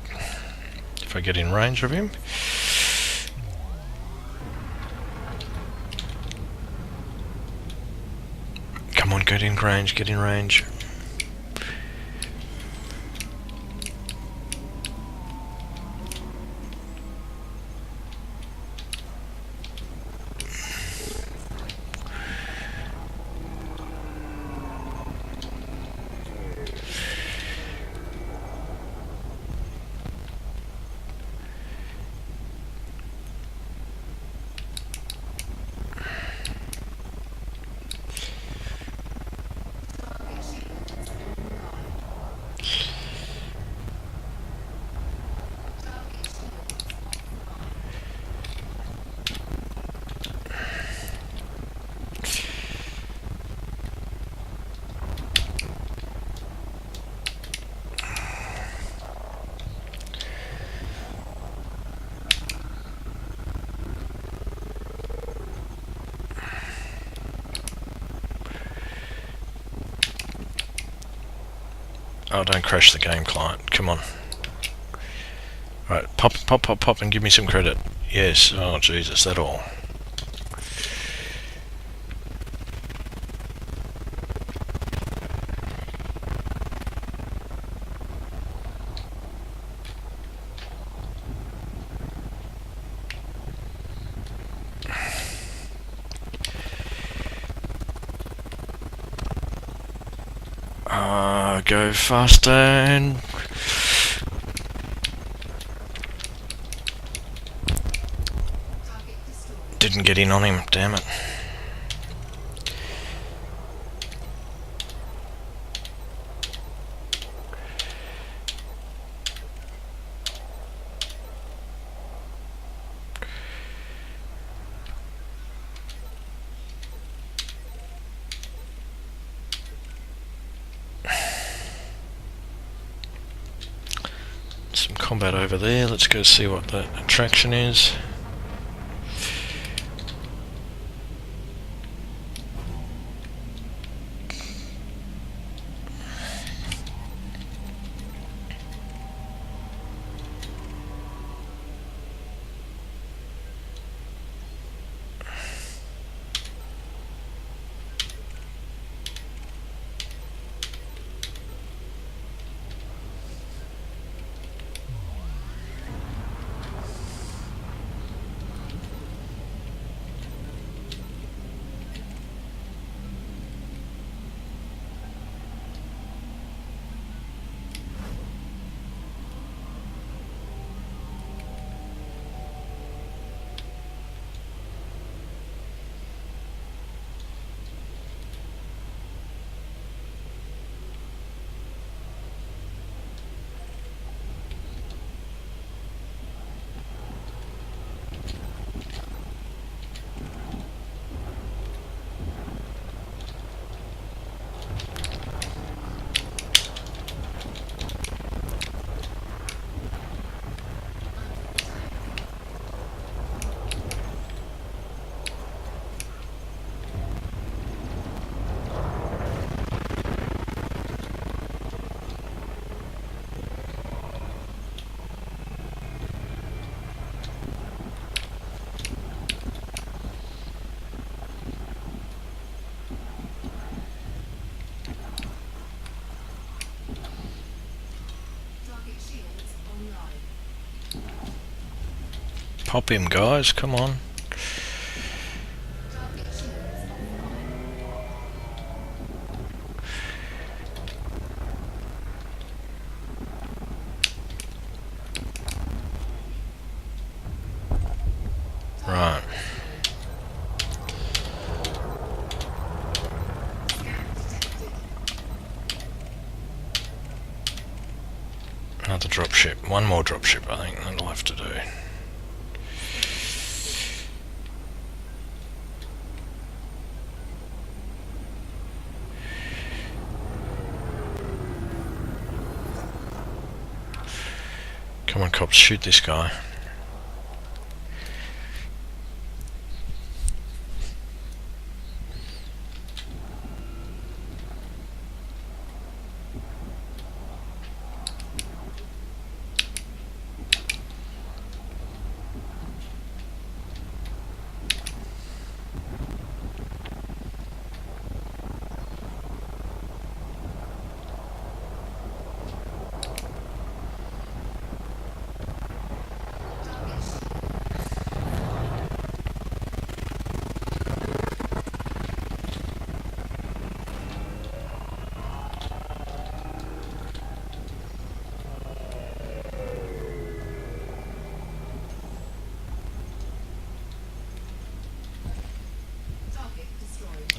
if I get in range of him. Come on, get in range, get in range. Oh, don't crash the game, client. Come on. Right, pop, pop, pop, pop, and give me some credit. Yes. Oh, Jesus, that all. Go faster and... Didn't get in on him, damn it. Some combat over there. Let's go see what that attraction is. Pop him, guys, come on. Right. Another dropship. One more dropship, I think that'll have to do. Come on, cops, shoot this guy.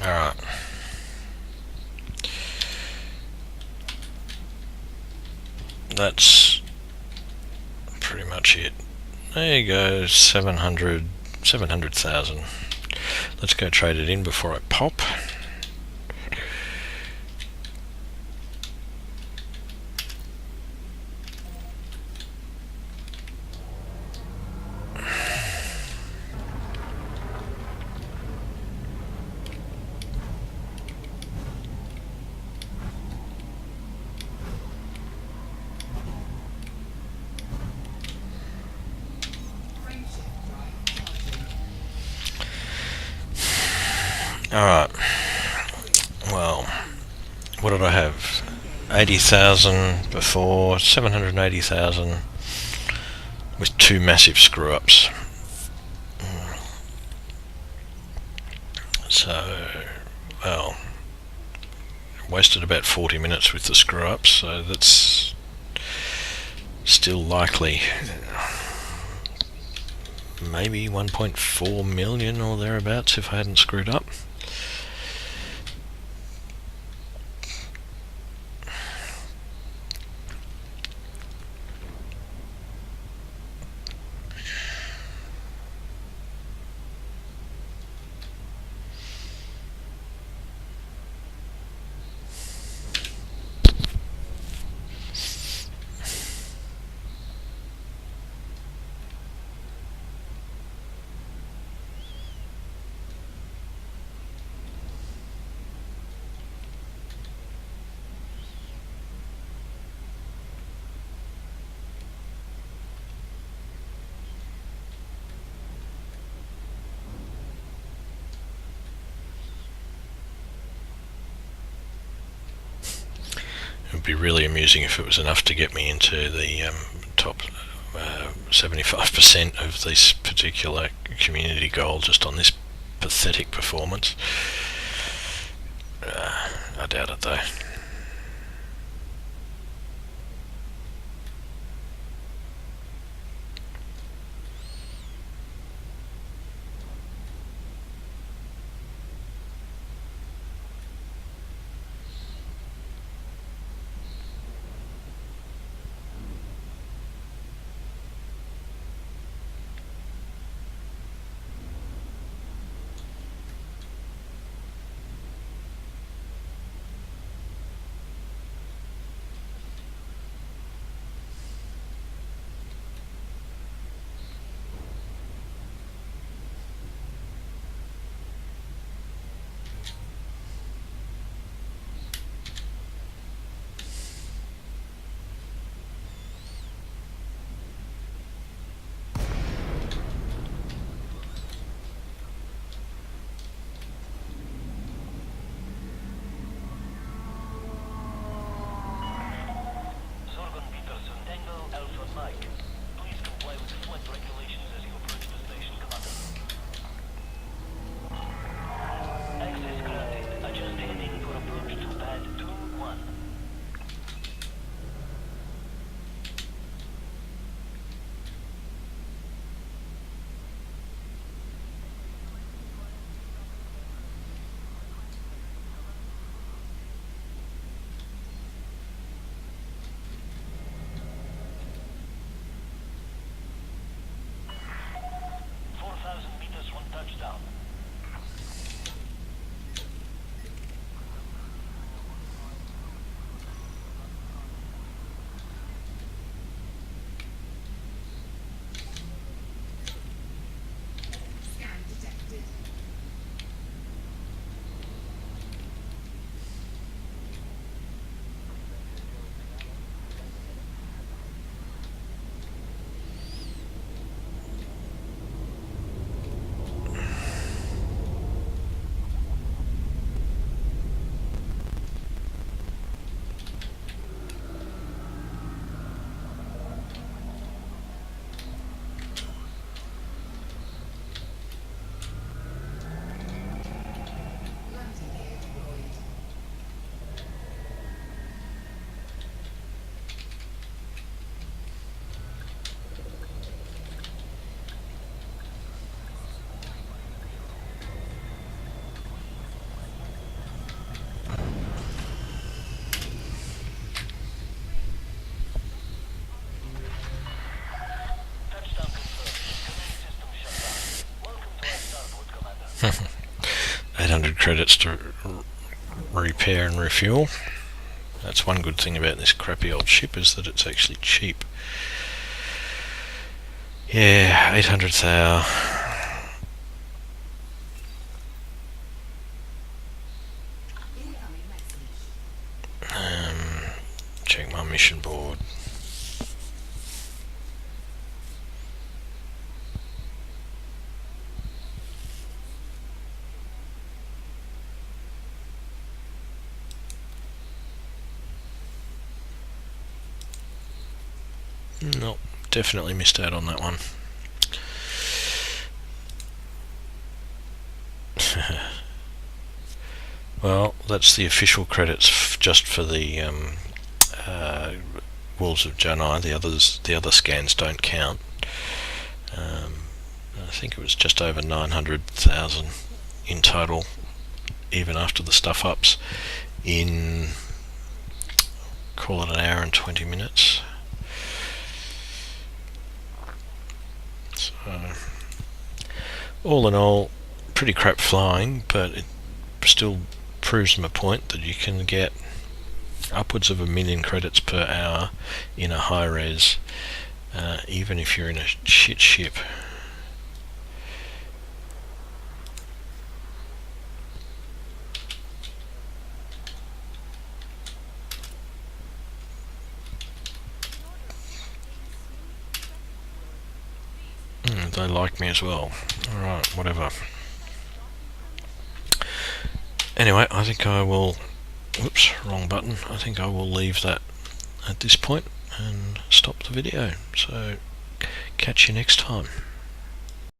Alright. That's pretty much it. There you go, 700,000. Let's go trade it in before I pop. Alright, well, what did I have? 80,000 before, 780,000 with two massive screw ups. So, well, wasted about 40 minutes with the screw ups, so that's still likely. Maybe 1.4 million or thereabouts if I hadn't screwed up. It would be really amusing if it was enough to get me into the top 75% of this particular community goal just on this pathetic performance. I doubt it though. Touchdown confirmed. 800 credits to repair and refuel. That's one good thing about this crappy old ship, is that it's actually cheap. Yeah, 800 thou. Check my mission board. Nope, definitely missed out on that one. Well, that's the official credits just for the Wolves of Janai. The other scans don't count. I think it was just over 900,000 in total, even after the stuff ups, in, call it an hour and 20 minutes. So, all in all, pretty crap flying, but it still proves my point that you can get upwards of 1 million credits per hour in a high res, even if you're in a shit ship. They like me as well. Alright, whatever. Anyway, I think I will whoops, wrong button. I think I will leave that at this point and stop the video. So catch you next time.